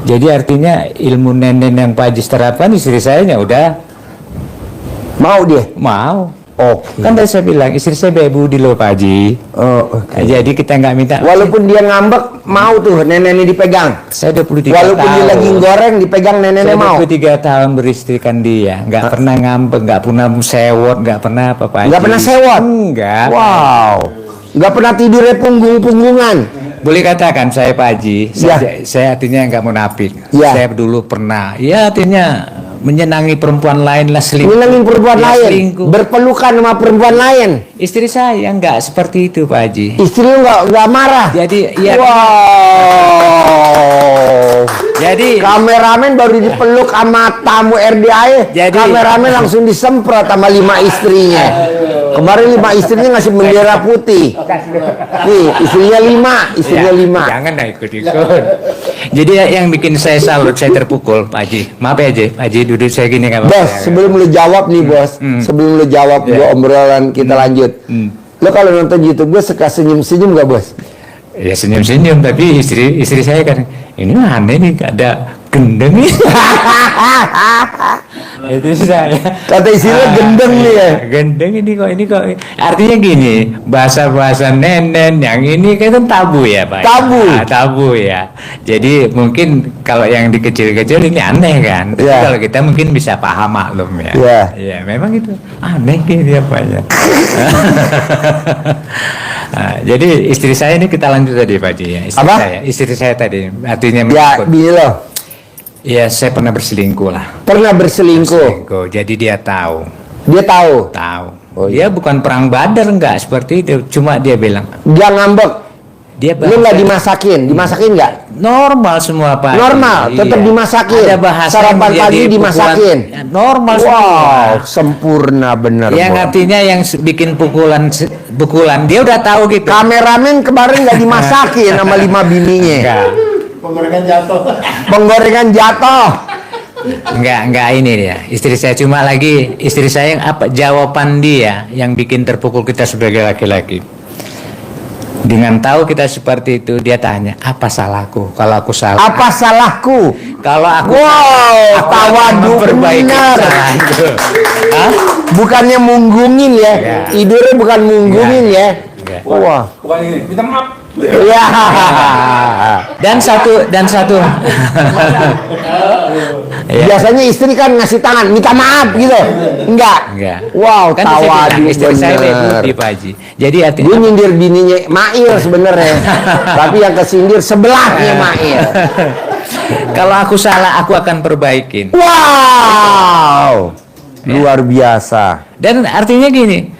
Jadi artinya ilmu nenen yang Pak Haji terapkan istri saya ya udah Mau dia? mau. Oke. Kan tadi saya bilang istri saya baik budi loh Pak Haji. Oh, oke. Nah, jadi kita nggak minta. Walaupun dia ngambek, mau tuh neneknya dipegang. Saya 23 Walaupun tahun. dia lagi goreng, dipegang neneknya Saya mau. 23 tahun beristrikan dia, nggak pernah ngambek, nggak pernah sewot, nggak pernah apa Pak Haji. Nggak pernah sewot? Enggak. Wow. Nggak pernah tidurnya punggung-punggungan. Boleh katakan saya Pak Haji, Ya. saya artinya nggak munafik. Ya. Saya dulu pernah, ya artinya menyenangi perempuan lain lah, selingkuh. Nyenengin perempuan Ya, lain, selingkuh. berpelukan sama perempuan lain. Istri saya nggak seperti itu, Pak Haji. Istri lu nggak marah. Jadi ya, Wow. jadi Kameramen baru dipeluk sama tamu RDAE, Jadi- kameramen langsung disemprot sama 5 istrinya. Kemarin 5 istrinya ngasih bendera putih. Nih, istrinya 5. Jangan dah ikut-ikut. Jadi yang bikin saya salut, saya terpukul, Pak Haji. Maaf ya, Haji. Pak Haji duduk saya gini nggak apa-apa. Bos, sebelum lu jawab nih, Bos. Sebelum lu jawab gua obrolan kita lanjut. Lu kalau nonton YouTube gua suka senyum-senyum gak, Bos? Ya senyum-senyum, tapi istri saya kan, ini aneh nih, ada gendeng nih. Itu saya. Kata istilah gendeng nih ya. Gendeng ini kok. Artinya gini, bahasa-bahasa nenen yang ini kan tabu ya, Pak. Tabu. Tabu ya. Jadi mungkin kalau yang di kecil-kecil ini aneh kan. Tapi Ya. kalau kita mungkin bisa paham, maklum ya. Ya. Ya, memang itu aneh ini apa ya. Nah, jadi istri saya ini kita lanjut tadi, Pak Haji ya. Istri saya tadi artinya Ya, mengikut. bini lo Ya, saya pernah berselingkuh lah. pernah berselingkuh. Selingkuh. Jadi dia tahu. Dia tahu. Oh, Dia bukan perang Badar, enggak seperti itu. Cuma dia bilang, Dia ngambek. dia Lu nggak bahasa- dimasakin nggak? normal semua, Pak. Normal, tetap dimasakin. Ada bahasa Sarapan yang menjadi pagi dimasakin. pukulan. Normal Wow, semua. sempurna bener. Yang Bos. artinya yang bikin pukulan dia udah tahu gitu. Kameramen kemarin nggak dimasakin sama 5 bininya. Enggak. Penggorengan jatuh. Penggorengan jatuh. Enggak ini dia. Istri saya cuma lagi istri saya yang apa jawaban dia yang bikin terpukul kita sebagai laki-laki. Dengan tahu kita seperti itu, dia tanya, apa salahku? Kalau aku salah, Apa salahku? kalau aku Wow, aku akan tawadu memperbaiki benar. kesalahanku. Hah? Bukannya munggungin ya. Ya. Tidurnya bukan munggungin ya. Enggak. Wah. Bukan ini, minta maaf. Ya. Dan satu ya. Biasanya istri kan ngasih tangan, minta maaf gitu. Enggak. Wow, Kan saya tawadu bilang, istri saya baik bener. budi, Pak Haji. Jadi Gue artinya nyindir bininya Mail sebenarnya. Tapi yang kesindir sebelahnya Mail. kalau aku salah, aku akan perbaikin. Wow. Luar biasa. Dan artinya gini,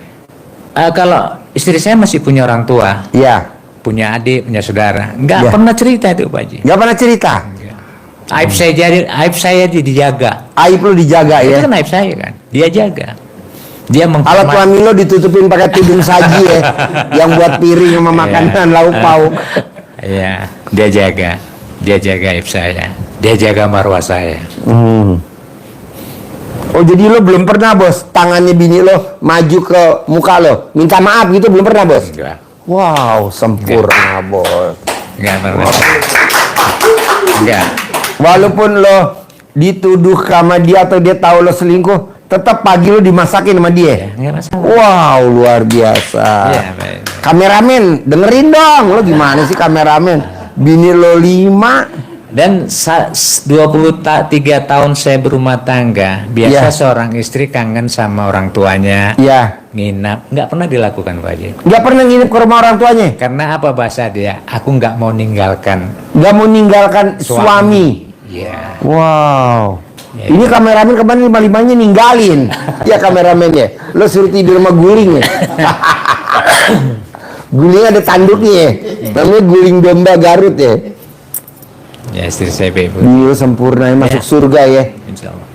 kalau istri saya masih punya orang tua, Ya. punya adik, punya saudara, nggak Ya. pernah cerita itu, Pak Haji. Gak pernah cerita. Aib saya dijaga. Aib lu dijaga Itu ya. kan aib saya kan, dia jaga. Dia Alat menghormati. kelamin lo ditutupin pakai tudung saji ya. Yang buat piring sama makanan lauk pauk. Iya, dia jaga aib saya, dia jaga marwah saya. Oh jadi lo belum pernah, Bos, tangannya bini lo maju ke muka lo minta maaf gitu, belum pernah, Bos? Enggak, Wow, sempurna, Bos. enggak pernah. Enggak. Walaupun lo dituduh sama dia atau dia tahu lo selingkuh, tetap pagi lo dimasakin sama dia. Enggak masalah. Wow, luar biasa. Iya, baik. Kameramen, dengerin dong. Lo gimana sih kameramen? Bini lo 5. Dan 23 tahun saya berumah tangga, biasa Ya. seorang istri kangen sama orang tuanya, Ya. nginap, nggak pernah dilakukan, Pak Haji. Nggak pernah nginep ke rumah orang tuanya. Karena apa bahasa dia? Aku nggak mau ninggalkan Nggak mau meninggalkan suami. Iya. Wow. Ya, Ini kameramen kemarin 5-5-nya ninggalin. Ya kameramennya. Lo suruh tidur sama guling ya. Guling ada tanduknya ya. Namanya guling domba Garut ya. Ya, istri saya bebas. Dia sempurna ya, masuk surga ya. Insya Allah.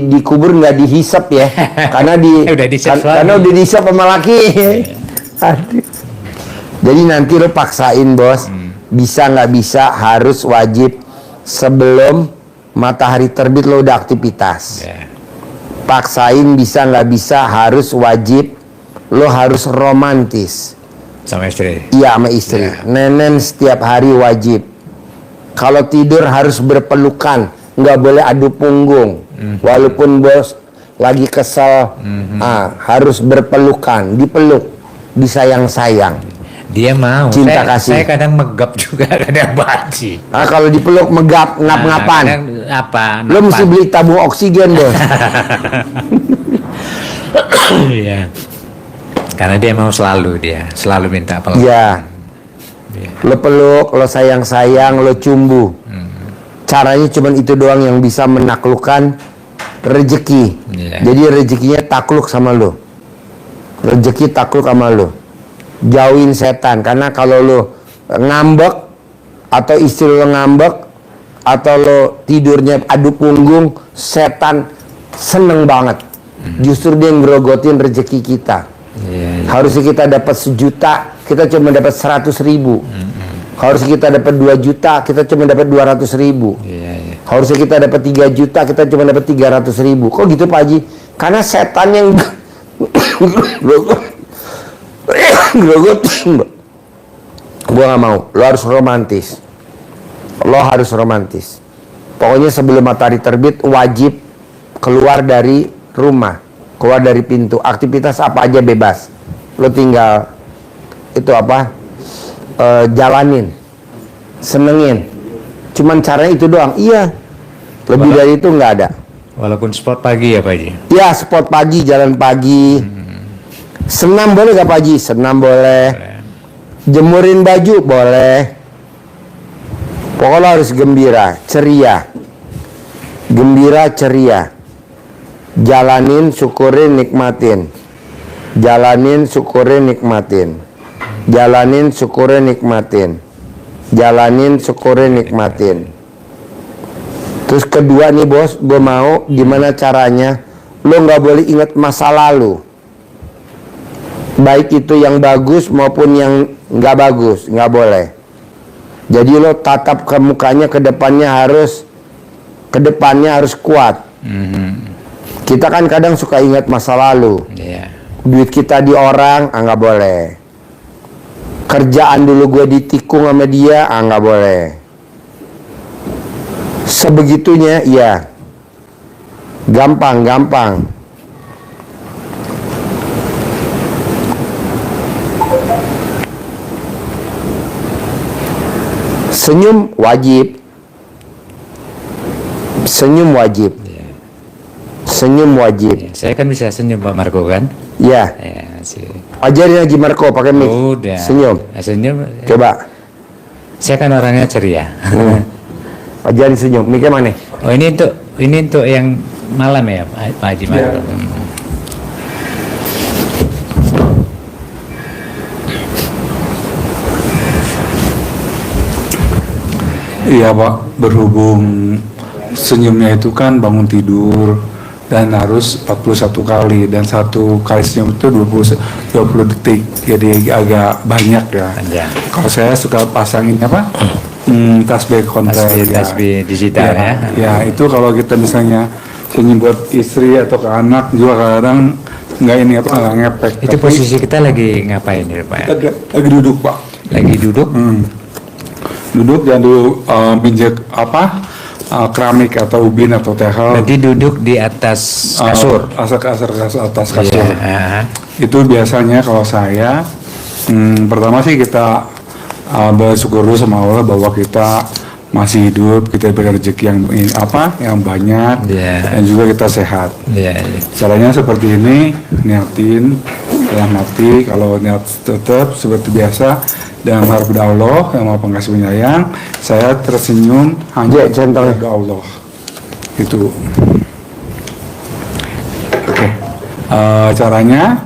Dikubur nggak dihisap ya. Karena Udah dihisap suami. karena udah dihisap sama laki. Aduh. Jadi nanti lo paksain, Bos. Bisa nggak bisa harus wajib sebelum matahari terbit lo udah aktivitas. Ya. Paksain bisa nggak bisa harus wajib, lo harus romantis. Sama istri. Iya sama istri. Ya. Nenen setiap hari wajib. Kalau tidur harus berpelukan, nggak boleh adu punggung. Walaupun bos lagi kesel, harus berpelukan, dipeluk, disayang-sayang. Dia mau. Cinta saya, kasih. Saya kadang megap juga, kadang baci. Kalau dipeluk megap, ngap-ngapan, Kadang apa? lo mesti napan. beli tabung oksigen bos. Iya. Karena dia mau selalu minta peluk. Iya. Iya. Lo peluk, lo sayang-sayang, lo cumbu. caranya cuman itu doang yang bisa menaklukkan rezeki. Iya. Jadi rezekinya takluk sama lo. Rezeki takluk sama lo. Jauhin setan, karena kalau lo ngambek atau istri lo ngambek atau lo tidurnya adu punggung, setan seneng banget. Justru dia ngerogotin rezeki kita. Iya, iya. Harusnya kita dapat 1 juta, kita cuma dapat 100.000. Harusnya kita dapat 2 juta, kita cuma dapat 200.000. Iya, iya. Harusnya kita dapat 3 juta, kita cuma dapat 300.000. Kok gitu Pak Haji? Karena setan yang grogotin. Gua nggak mau. Lo harus romantis. Lo harus romantis. Pokoknya sebelum matahari terbit wajib keluar dari rumah, keluar dari pintu. Aktivitas apa aja bebas. Lo tinggal itu apa? Jalanin, senengin. Cuman caranya itu doang. Iya. Lebih dari itu nggak ada. Walaupun sport pagi ya Pak Haji. Ya, sport pagi, jalan pagi. Senam boleh gak Pak Haji? Senam boleh. Jemurin baju boleh. Pokoknya harus gembira, ceria. Gembira, ceria. Jalanin, syukurin, nikmatin. Jalanin, syukurin, nikmatin. Jalanin, syukurin, nikmatin. Jalanin, syukurin, nikmatin. Terus kedua nih bos, gue mau gimana caranya lo nggak boleh ingat masa lalu, baik itu yang bagus maupun yang nggak bagus, nggak boleh. Jadi lo tatap ke mukanya, ke depannya harus kuat. Kita kan kadang suka ingat masa lalu. Iya. Duit kita di orang, nggak boleh. Kerjaan dulu gue ditikung sama dia, nggak boleh. Sebegitunya, iya. Gampang. Senyum wajib. Senyum wajib. Senyum wajib. Saya kan bisa senyum Pak Marco kan? Ya. Ya, sih. Ajarin Haji Marco pakai mic. Udah. Senyum. Senyum. Coba. Saya kan orangnya ceria. Ajarin senyum. Mic-nya mana? Oh ini untuk yang malam ya Pak Haji Marco. Iya Pak, berhubung senyumnya itu kan bangun tidur dan harus 41 kali dan satu kali senyum itu 20 detik, jadi agak banyak ya. Panjang. Kalau saya suka pasangin apa? Tasbih konter Tasbih digital ya. Ya itu kalau kita misalnya senyum buat istri atau ke anak juga kadang nggak ini apa nggak ngepek. Itu Tapi posisi kita lagi ngapain ya Pak? lagi duduk Pak. Lagi duduk. Duduk dan dulu minjek apa keramik atau ubin atau tehel. Berarti duduk di atas kasur. Atas kasur. Iya. Itu biasanya kalau saya pertama sih kita bersyukur dulu sama Allah bahwa kita masih hidup, kita diberikan rezeki yang banyak, dan juga kita sehat. Iya. Caranya seperti ini, niatin dalam hati, kalau niat tetap seperti biasa dengan harap pada Allah yang Maha Pengasih Penyayang, saya tersenyum hanya kepada Allah. Itu. Oke. Caranya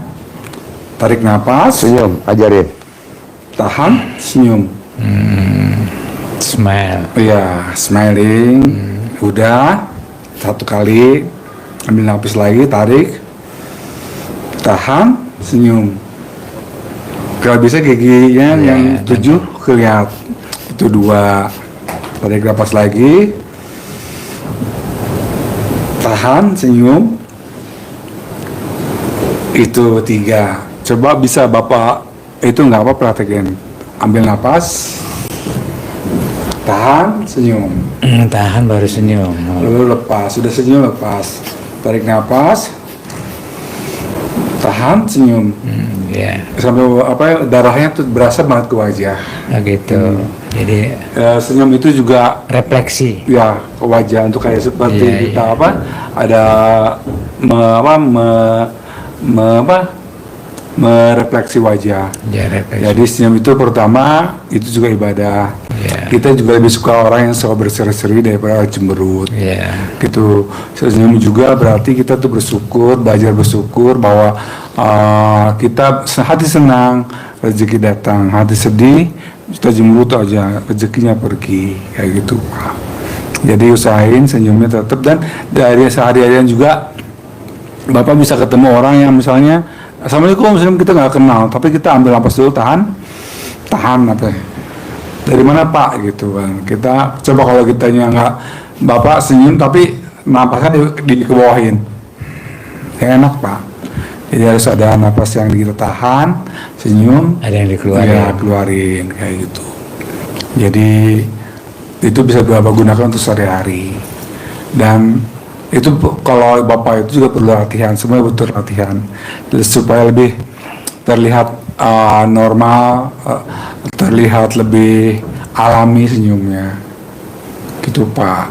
tarik nafas, Senyum, ajarin. tahan, senyum. Smile. Iya, smiling. Udah satu kali, ambil nafas lagi, tarik, tahan, senyum. Kalau bisa giginya yang 7 kelihat. Itu 2. Tarik nafas lagi, tahan, senyum. Itu 3. Coba bisa Bapak itu nggak apa praktekin. Ambil nafas, tahan, senyum. Tahan baru senyum. Lalu lepas, sudah senyum lepas. Tarik nafas, tahan, senyum. Ya. Sampai darahnya tuh berasa banget ke wajah. Nah, gitu. Jadi Senyum itu juga refleksi. ya ke wajah untuk kayak seperti Iya, kita iya. ada merefleksi wajah. Ya, refleksi. Jadi senyum itu pertama itu juga ibadah. Ya. Kita juga lebih suka orang yang suka berseri-seri daripada cemberut. Ya. Gitu. Senyum juga berarti kita tuh bersyukur, belajar bersyukur bahwa kita hati senang rezeki datang, hati sedih kita cemberut aja rezekinya pergi, kayak gitu Pak. Jadi usahain senyumnya tetap, dan dari sehari-harian juga Bapak bisa ketemu orang yang misalnya Assalamualaikum, kita nggak kenal, tapi kita ambil napas dulu, tahan apa? Dari mana Pak gitu kan? Kita coba kalau kitanya nggak, Bapak senyum tapi napasnya dikebawahin, ya enak Pak. Jadi harus ada napas yang kita tahan, senyum, Ada yang dikeluarin. ya keluarin kayak gitu. Jadi itu bisa Bapak gunakan untuk sehari-hari, dan itu kalau Bapak itu juga perlu latihan, semua butuh latihan supaya lebih terlihat normal, terlihat lebih alami senyumnya gitu Pak.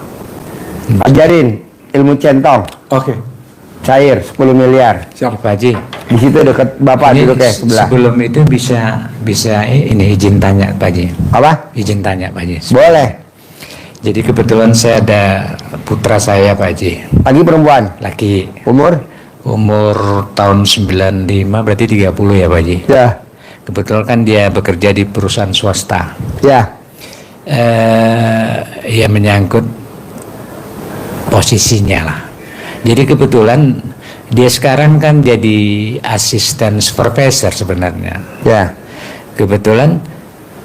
Ajarin ilmu centong, Oke, cair 10 miliar. siap. Pak Haji, Di situ dekat Bapak ini duduk ya sebelah. sebelum itu bisa ini izin tanya Pak Haji. Apa? Izin tanya Pak Haji. Boleh. Jadi kebetulan saya ada putra saya Pak Haji, Lagi perempuan. laki, Umur? tahun 95 berarti 30 ya Pak Haji. Ya. Kebetulan kan dia bekerja di perusahaan swasta. Ya. Ya menyangkut posisinya lah. Jadi kebetulan dia sekarang kan jadi asisten supervisor sebenarnya. Ya. Kebetulan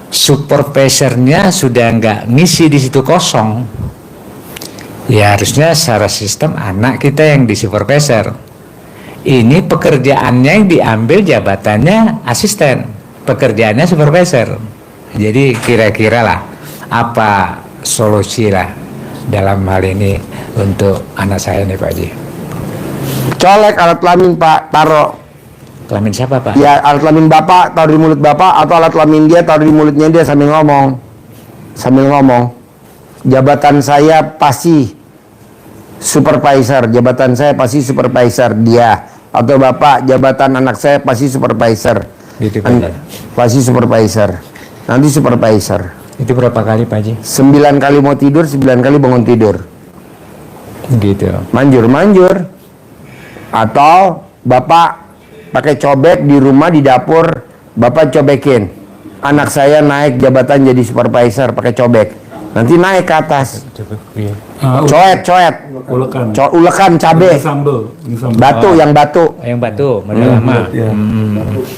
supervisornya sudah nggak ngisi di situ, kosong. Ya harusnya secara sistem anak kita yang di supervisor. Ini pekerjaannya yang diambil, jabatannya asisten, pekerjaannya supervisor. Jadi kira-kira lah apa solusi lah dalam hal ini untuk anak saya nih Pak Haji. Colek alat kelamin Pak, taruh. Kelamin siapa Pak? Ya, alat kelamin Bapak taruh di mulut Bapak, atau alat kelamin dia taruh di mulutnya dia sambil ngomong. Sambil ngomong. Jabatan saya pasti supervisor, jabatan saya pasti supervisor dia. Atau Bapak, jabatan anak saya pasti supervisor. Gitu Pak Haji. Pasti supervisor. Nanti supervisor. Itu berapa kali Pak Haji? 9 kali mau tidur, 9 kali bangun tidur. Gitu. Manjur. Atau Bapak pakai cobek di rumah, di dapur, Bapak cobekin. Anak saya naik jabatan jadi supervisor pakai cobek. Nanti naik ke atas. Coet. Ulekan cabe. Sambel. Batu, yang batu. Yang batu, model lama. Ya.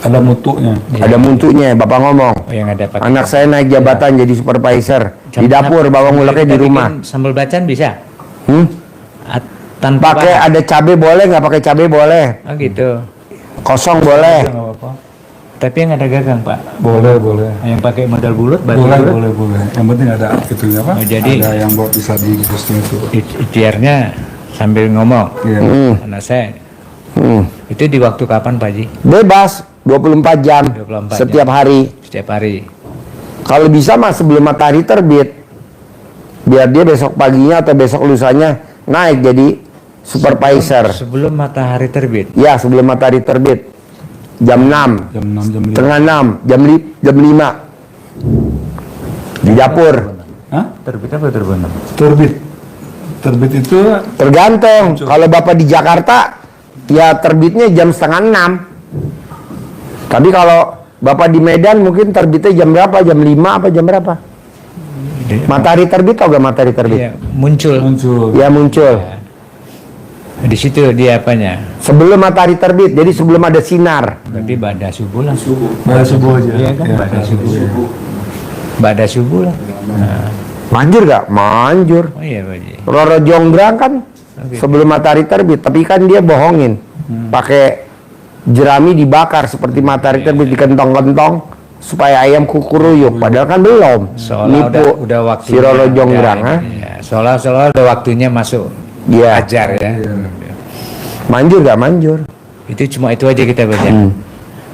Ada mutunya. Ada muntunya, Bapak ngomong. Yang ada pakai. Anak saya naik jabatan jadi supervisor. Di dapur, bawang uleknya di rumah. Sambal bacaan bisa? Pakai Tanpa pakai. ada cabe boleh, nggak pakai cabe boleh. Oh gitu. Kosong boleh. Nggak apa-apa. Tapi yang ada gagang Pak. Boleh. Yang pakai modal bulat, batu Boleh, bulat. boleh. Yang penting ada gitu ya Pak. Oh, jadi- ada yang buat bisa di posting itu. Ikhtiarnya sambil ngomong. Iya. Anak saya. Hmm. Itu di waktu kapan Pak Haji? Bebas 24 jam 24 setiap hari. Setiap hari. Kalau bisa mah sebelum matahari terbit. Biar dia besok paginya atau besok lusanya naik jadi supervisor. Sebelum matahari terbit. Ya, sebelum matahari terbit. Jam 6, Jam 6, jam 5. setengah 6, jam 5. Di dapur. Hah? Terbit apa terbenam? Terbit itu Tergantung. Kalau Bapak di Jakarta, ya terbitnya jam setengah 6. Tapi kalau Bapak di Medan mungkin terbitnya jam berapa? Jam 5 apa jam berapa? Matahari terbit atau gak matahari terbit? Iya, muncul. Ya muncul. Di situ dia apanya? Sebelum matahari terbit, jadi sebelum ada sinar. Berarti pada subuh lah. pada subuh aja. Iya kan? Ya, Pada subuh. Pada subuh lah. Nah. Manjur gak? Manjur. Oh iya Pak Haji. Roro Jonggrang kan sebelum matahari terbit, tapi kan dia bohongin. Pakai jerami dibakar seperti matahari terbit, dikentong-kentong supaya ayam kukuruyuk. Padahal kan belum. Seolah Nipu udah waktunya. si Roro Jonggrang. Ya, ya. Seolah udah waktunya masuk. Iya. Ajar ya. Manjur gak manjur? Itu cuma itu aja kita baca.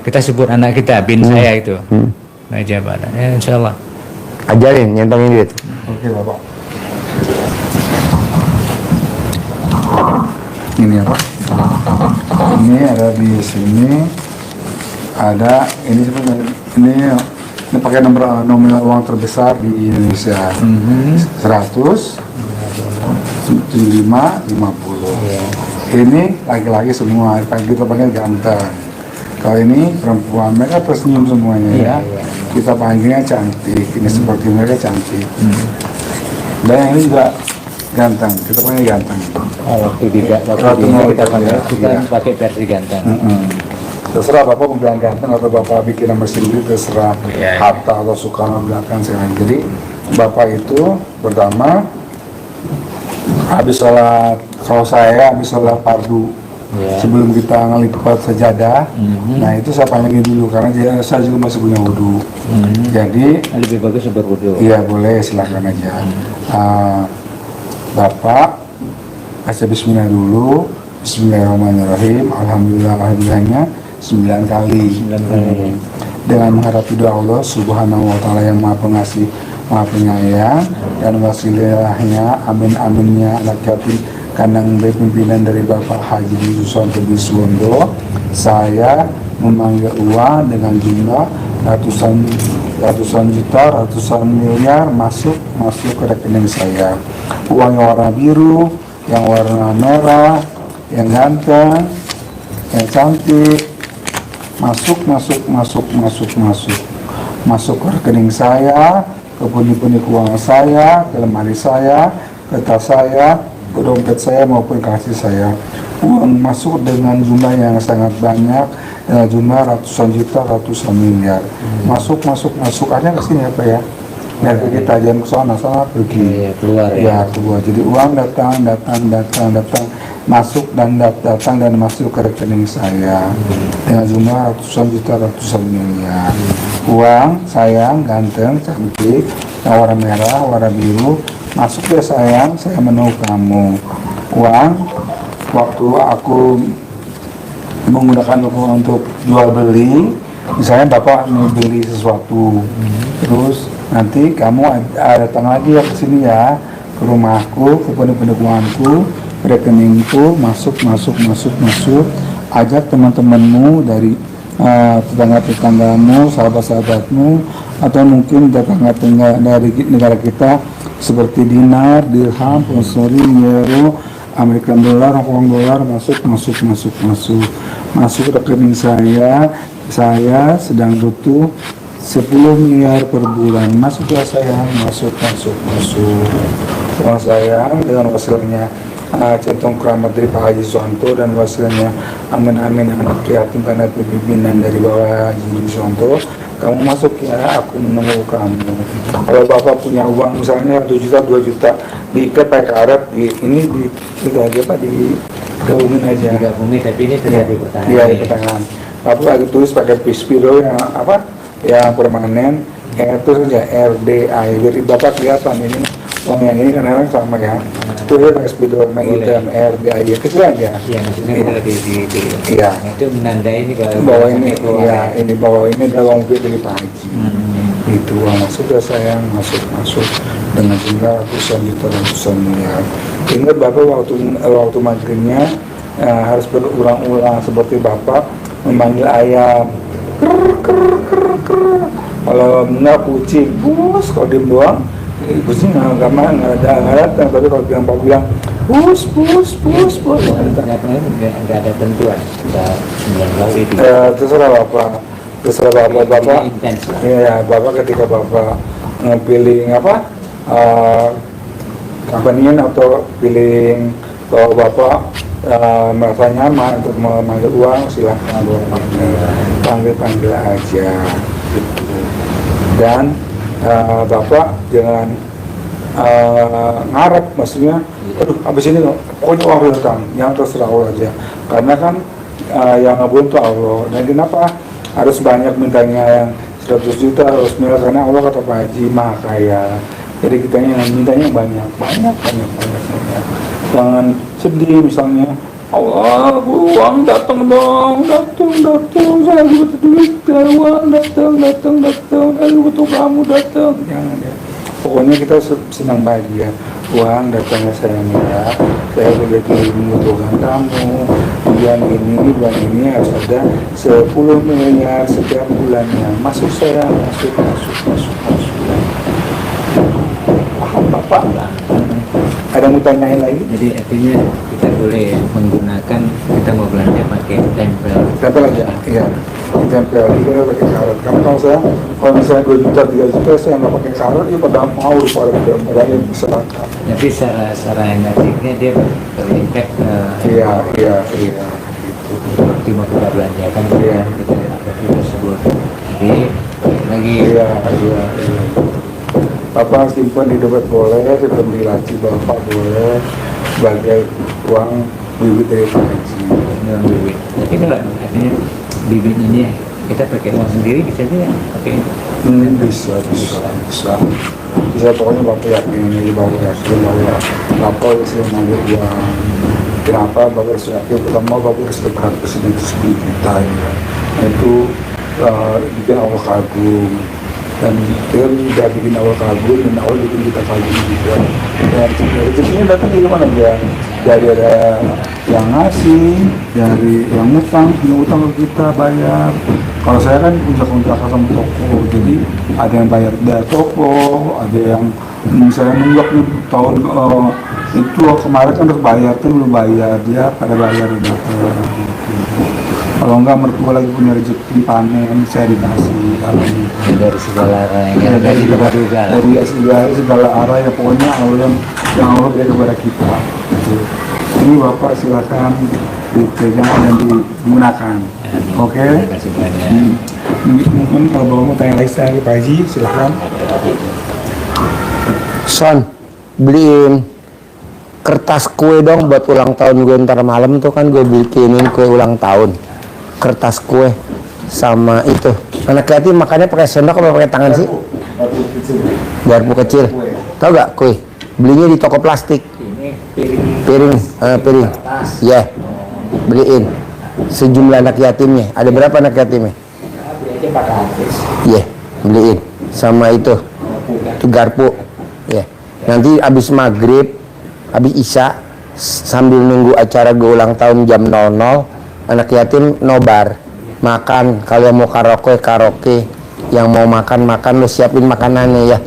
Kita sebut anak kita, bin saya itu. Naik jabatan. Ya insya Allah. Ajarin, nyentongin duit. Oke Bapak. Ini ya Pak. Ini ada di sini. ada ini sebenarnya ini pakai nominal uang terbesar di Indonesia. 100, 75, 50. Ini laki-laki semua, kita panggil ganteng. Kalau ini perempuan, mereka tersenyum semuanya ya. Kita panggilnya cantik. Ini seperti mereka cantik. Dan yang ini juga ganteng, kita panggil ganteng. Waktu kita panggil kita pakai versi ganteng. Terserah Bapak mau bilang ganteng atau Bapak bikin nama sendiri, terserah. Hatta atau Soekarno belakang sekarang. Jadi Bapak itu pertama habis sholat, kalau saya habis sholat fardu, sebelum kita ngelipat sajadah, nah itu saya panggilin dulu karena saya juga masih punya wudhu. Jadi Lebih bagus berwudu. iya boleh, silakan aja. Bapak baca bismillah dulu. Bismillahirrahmanirrahim. Alhamdulillahnya 9 kali. Dengan mengharap ridha Allah Subhanahu wa taala yang Maha Pengasih, Maha Penyayang, dan wasilahnya amin-aminnya anak yatim kandang pimpinan dari Bapak Haji Susanto Biswondo, saya memanggil uang dengan jumlah ratusan juta, ratusan miliar masuk ke rekening saya. Uang yang warna biru, yang warna merah, yang ganteng, yang cantik, masuk ke rekening saya, ke pundi-pundi keuangan saya, ke lemari saya, ke tas saya, ke dompet saya maupun kasir saya. Uang masuk dengan jumlah yang sangat banyak, dengan jumlah ratusan juta, ratusan miliar. Masuk akhirnya ke sini apa ya? Biar kita jangan ke sana pergi. Keluar Ya, keluar. Jadi uang datang, masuk dan datang dan masuk ke rekening saya dengan jumlah ratusan juta, ratusan miliar. Uang sayang, ganteng, cantik, yang warna merah, warna biru, masuk ya sayang, saya menunggu kamu. Uang waktu aku menggunakan uang untuk jual beli, misalnya Bapak mau beli sesuatu, terus nanti kamu datang lagi ya ke sini ya, ke rumahku, ke penduk-pendukwanku, rekeningku, masuk, ajak teman-temanmu dari tetangga-tetanggamu, sahabat-sahabatmu, atau mungkin tetangga-tetangga dari negara kita seperti dinar, dirham, pound sterling, euro, American dollar, Hong Kong dollar, masuk rekening saya sedang butuh 10 miliar per bulan. Masuk ya sayang, masuk. Uang sayang dengan wasilnya centong keramat dari Pak Haji Susanto dan wasilnya amin anak yatim karena pimpinan dari Bapak Haji Susanto. Kamu masuk ya, aku menunggu kamu. Kalau Bapak punya uang misalnya 1 juta, 2 juta, diikat pakai karet, ini digabungin aja. Digabungin, tapi ini sudah di pertangan. Iya, di pertangan. Bapak lagi tulis pakai pispiro yang yang permanen, itu saja RDA. Jadi Bapak kelihatan ini uang yang ini kadang-kadang sama ya. Itu dia pakai spidol hitam RDA, kecil aja. Iya, maksudnya kita di Iya. itu menandai ini kalau Bawa ini, iya, ini bawa ini adalah uang dari Pak Haji. Itu uang masuk ya sayang, masuk dengan jumlah ratusan juta, ratusan miliar. Ingat Bapak waktu maghribnya harus berulang-ulang seperti Bapak memanggil ayam. Kalau enggak kucing, bus, kalau diem doang, kucing nggak datang. Tapi kalau Bapak bilang, bus, nggak ada tentuan. Kita 9 kali itu. terserah Bapak. Bapak, intens lah. ya Bapak ketika Bapak pilih company atau pilih, kalau Bapak merasa nyaman untuk memanggil uang, silahkan panggil aja gitu. Dan Bapak jangan ngarep, maksudnya aduh habis ini pokoknya uang datang, yang terserah Allah aja, karena kan yang ngabulin itu Allah. Dan kenapa harus banyak mintanya yang 100 juta, harus miliar, karena Allah kata Pak Haji Maha Kaya. Jadi kita yang mintanya banyak. Jangan sedih misalnya, Allah uang datang dong, saya butuh duit, uang datang, saya butuh kamu datang. Jangan ya. Pokoknya kita senang bahagia. Uang datangnya sayang ya, saya begitu membutuhkan kamu, bulan ini harus ada 10 miliar setiap bulannya. Masuk saya, masuk. Paham Bapak lah. Ada yang mau tanyain lagi? Jadi artinya kita boleh menggunakan, kita mau belanja pakai tempel. Tempel aja, iya. Tempel, kita pakai karet. Kalau misalnya 2 juta, 3 juta, saya nggak pakai karet, ya pada mau pada yang masyarakat. Tapi secara energinya dia berimpact Iya. seperti mau kita belanjakan Iya. kita tersebut. Jadi lagi Iya. Bapak simpan di dompet boleh, simpan di laci Bapak boleh, sebagai uang bibit dari Pak Haji. dengan bibit. Tapi kalau artinya bibit ini kita pakai uang sendiri bisa aja pakai. Bisa pokoknya Bapak yakin bahwa Bapak bisa mengambil uang. Kenapa Bapak harus yakin? Pertama Bapak harus berharap kesini itu 10 juta ya. Itu bikin Allah kagum. Dan dia udah bikin awal kagum dan awal bikin kita kagum juga. Dan rezekinya datang dari mana dia? Dari ada yang ngasih, dari yang ngutang ke kita bayar. Kalau saya kan punya kontrak sama toko, jadi ada yang bayar dari toko, ada yang misalnya nunggak tahun itu kemarin kan harus bayar, kan belum bayar, dia pada bayar udah. Kalau enggak mertua lagi punya rezeki panen, saya dikasih. Kalau Dari segala arah ya, dari juga. segala arah ya, pokoknya Allah yang Allah berikan kepada kita. Gitu. Ini Bapak silakan dipegang dan digunakan. Oke. Terima kasih banyak. Mungkin kalau Bapak mau tanya lagi saya Pak Haji, silakan. Son, beliin kertas kue dong buat ulang tahun gue ntar malam tuh, kan gue bikinin kue ulang tahun. Kertas kue sama itu. Anak yatim makannya pakai sendok atau pakai tangan sih? Garpu kecil. Tahu gak kue? Belinya di toko plastik. Ini Piring. Ya. Beliin. Sejumlah anak yatimnya. Ada berapa anak yatimnya? Ya. Beliin. Sama itu. Itu garpu. Ya. Nanti abis maghrib, abis isya, sambil nunggu acara gue ulang tahun jam 00, anak yatim nobar makan. Kalau yang mau karaoke, yang mau makan lo siapin makanannya ya.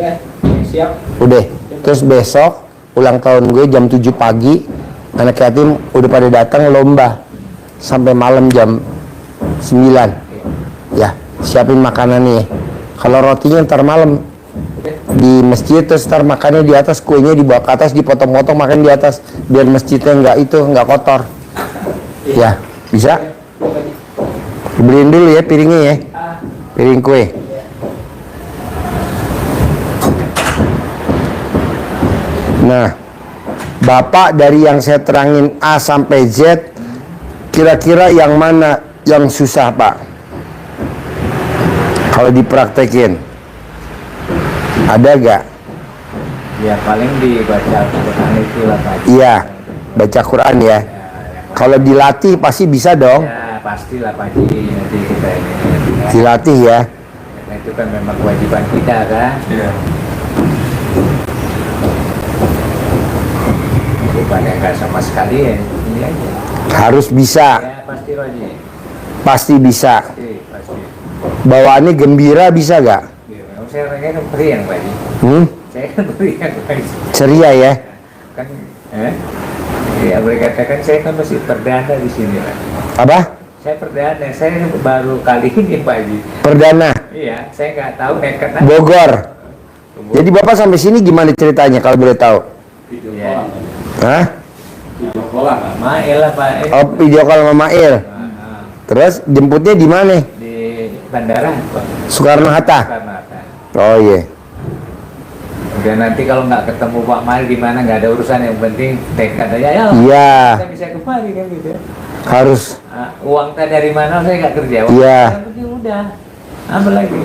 siap. Udah. Terus besok ulang tahun gue jam 7 pagi, anak yatim udah pada datang lomba sampai malam jam 9 ya. Siapin makanannya ya. Kalau rotinya ntar malam di masjid, terus ntar makannya di atas, kuenya dibawa ke atas, dipotong-potong makan di atas biar masjidnya nggak kotor ya. Bisa beliin dulu ya piringnya ya, piring kue. Nah, Bapak dari yang saya terangin A sampai Z, kira-kira yang mana yang susah Pak kalau dipraktekin? Ada gak? Ya paling dibaca Quran itu lah Pak. Iya, baca Quran ya. Kalau dilatih pasti bisa dong. Ya pastilah Pak Haji, nanti kita ini ya. Dilatih ya. Nah, itu kan memang kewajiban kita kan. Iya. Bukan yang nggak sama sekali ya, ini aja. Harus bisa. Ya pasti Pak Haji. Pasti bisa. Pasti. Bawaannya gembira bisa gak? Ya, memang saya orangnya kan periang Pak Haji. Saya kan periang Pak Haji. Ceria ya. Kan, ya boleh katakan saya kan masih perdana di sini Pak. Apa? Saya perdana, saya baru kali ini Pak Haji. Perdana. Iya, saya nggak tahu nekat aja. Bogor. Jadi Bapak sampai sini gimana ceritanya kalau boleh tahu? Ya. Hah? Mail lah Pak. Oh, video call sama Mail. Terus jemputnya di mana? Di bandara Pak. Soekarno Hatta. Karena Oh iya. udah nanti kalau nggak ketemu Pak Mail di mana nggak ada urusan, yang penting tekad aja ya. Iya. Kita bisa kembali kan gitu. Harus. Uang tadi dari mana saya nggak kerja. Iya. Yang penting udah. Apa lagi?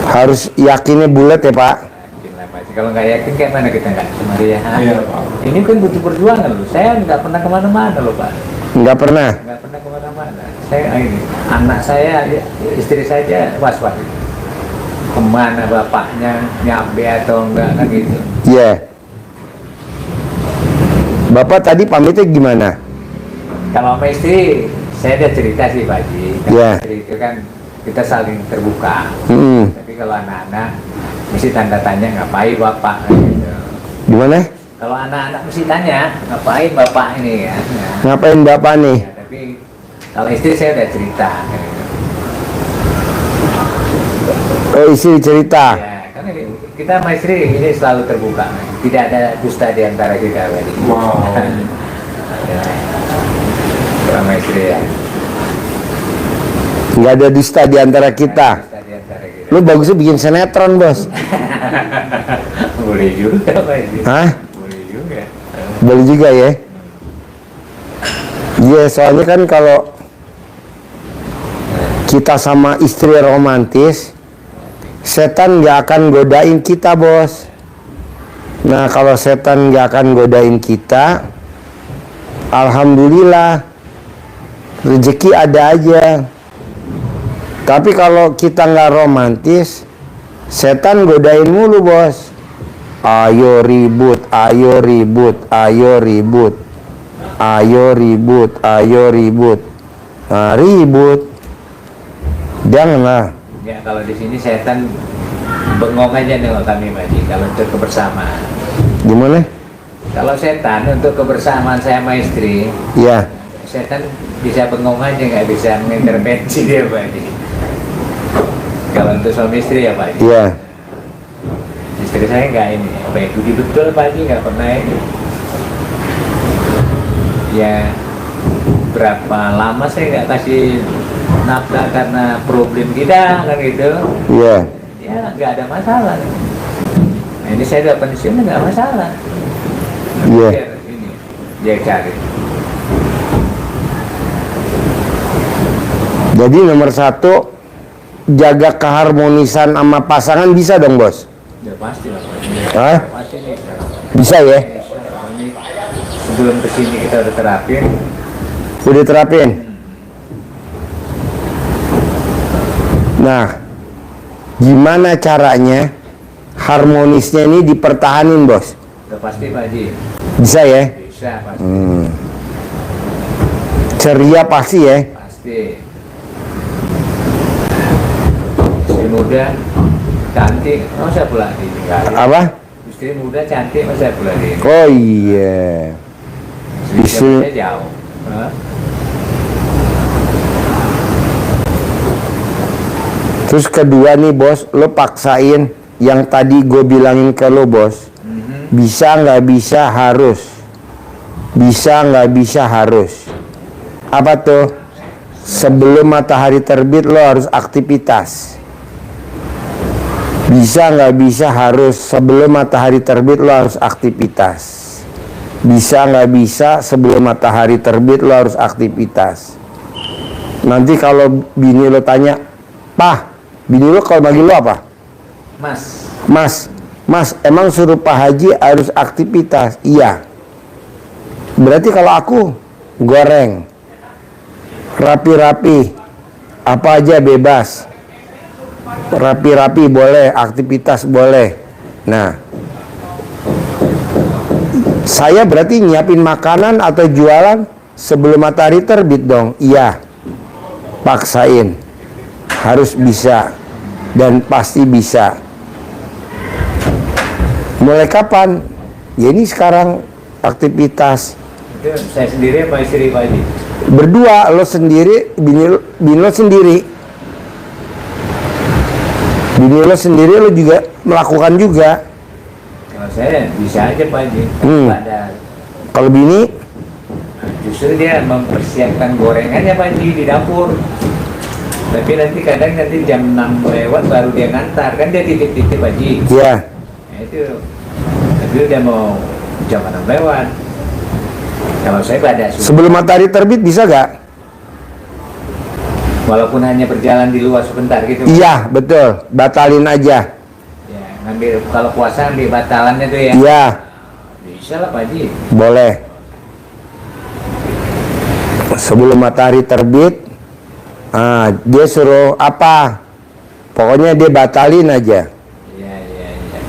Harus yakinnya bulat ya Pak. Yakin lah, Pak. Kalau nggak yakin kayak mana kita nggak kemari ya? Iya, Pak. Ini kan butuh perjuangan loh. Saya nggak pernah kemana-mana loh Pak. Nggak pernah. Nggak pernah kemana-mana. Saya ini anak saya, istri saya was-was. Kemana bapaknya, nyampe atau enggak kan gitu. Iya. Bapak tadi pamitnya gimana? Kalau sama istri, saya ada cerita sih Pak Haji. Kalau Ya. istri itu kan kita saling terbuka. Hmm. Tapi kalau anak-anak, mesti tanda tanya ngapain bapak gitu. Gimana? Kalau anak-anak mesti tanya ngapain bapak ini ya. Ngapain bapak nih? Ya, tapi kalau istri saya udah cerita. Gitu. Oh, istri cerita. Ya, kan kita sama istri ini selalu terbuka. Tidak ada dusta di antara kita. Pak Haji. Wow. Ya. Sama istri ya. Nggak ada dusta di antara kita. Dusta di antara kita. Lu bagusnya bikin sinetron, Bos. Boleh juga Pak Haji. Hah? Boleh juga. Boleh juga ya. Iya, soalnya kan kalau kita sama istri romantis, setan nggak akan godain kita, Bos. Nah, kalau setan nggak akan godain kita, alhamdulillah, rezeki ada aja. Tapi kalau kita nggak romantis, setan godain mulu, Bos. Ayo ribut, ayo ribut, ayo ribut, ayo ribut, ayo ribut. Nah, ribut. Janganlah. Ya kalau di sini setan bengong aja nih kalau kami Pak Haji, kalau untuk kebersamaan. Gimana? Kalau setan untuk kebersamaan saya sama istri, Ya. setan bisa bengong aja, nggak bisa mengintervensi dia Pak Haji. Kalau untuk suami istri ya Pak Haji. Ya. Istri saya nggak ini, baik budi betul Pak Haji, nggak pernah ini. Ya berapa lama saya nggak kasih nafkah karena problem kita kan gitu. Ya. Ya nggak ada masalah. Nah, ini saya udah pensiun nggak masalah. Iya. Biar ini dia cari. Jadi nomor satu, jaga keharmonisan sama pasangan bisa dong, Bos? Ya pasti lah. Hah? Pasti nih. Bisa ya? Ini sebelum kesini kita udah terapin. Udah terapin? Nah, gimana caranya harmonisnya ini dipertahanin, Bos? Udah pasti Pak Haji. Bisa ya? Bisa pasti. Ceria pasti ya? Pasti. Istri muda cantik, masa pula ditinggalin. Apa? Istri muda cantik, masa pula ditinggalin. Oh iya. Istri- Istri jauh. Hah? Terus kedua nih, Bos, lo paksain yang tadi gue bilangin ke lo, Bos. Bisa nggak bisa harus. Bisa nggak bisa harus. Apa tuh? Sebelum matahari terbit lo harus aktivitas. Bisa nggak bisa harus. Sebelum matahari terbit lo harus aktivitas. Bisa nggak bisa sebelum matahari terbit lo harus aktivitas. Nanti kalau bini lo tanya, "Pah, bini lo kalau bagi lo apa?" Mas, emang suruh Pak Haji harus aktivitas? Iya. Berarti kalau aku goreng, rapi-rapi, apa aja bebas. Rapi-rapi boleh, aktivitas boleh. Nah, saya berarti nyiapin makanan atau jualan sebelum matahari terbit dong? Iya. Paksain. Harus bisa. Dan pasti bisa. Mulai kapan? Ya ini sekarang aktivitas. Itu saya sendiri apa istri Pak Haji? Berdua, lo sendiri, bini lo sendiri. Bini lo sendiri lo juga melakukan juga. Kalau saya bisa aja Pak Haji. Pada Kalau bini, justru dia mempersiapkan gorengannya Pak Haji di dapur. Tapi nanti kadang jam 6 lewat baru dia ngantar, kan dia titip-titip Pak Haji. ya. Nah, itu tapi udah mau jam 6 lewat. Kalau saya pada Sebelum matahari terbit bisa gak? walaupun hanya berjalan di luar sebentar gitu. Iya, betul. Batalin aja. Ya, ngambil kalau puasa ambil batalannya tuh ya. Iya, Bisa lah Pak Haji. boleh. Sebelum matahari terbit, dia suruh apa? Pokoknya dia batalin aja. Iya, iya, iya.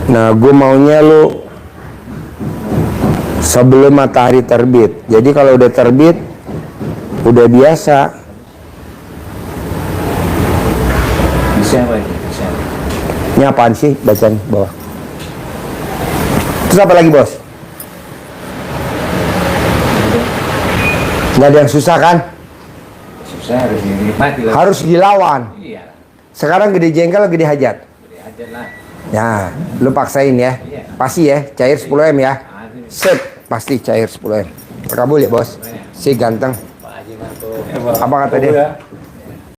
Nah, gue maunya lu sebelum matahari terbit. Jadi kalau udah terbit, udah biasa. Bisa Pak Haji, bisa. Ini apaan sih bacaan bawah? Terus apa lagi bos? Nggak ada yang susah kan? Susah harus dinikmati lah. Harus dilawan. Iya. Sekarang gede jengkel, gede hajat. Aja lah. Ya, lu paksain ya. Iya. Pasti ya, cair 10 M ya. Set, pasti cair 10 M. Kabul ya bos. Si ganteng. Pak Haji Manto. Apa kata dia?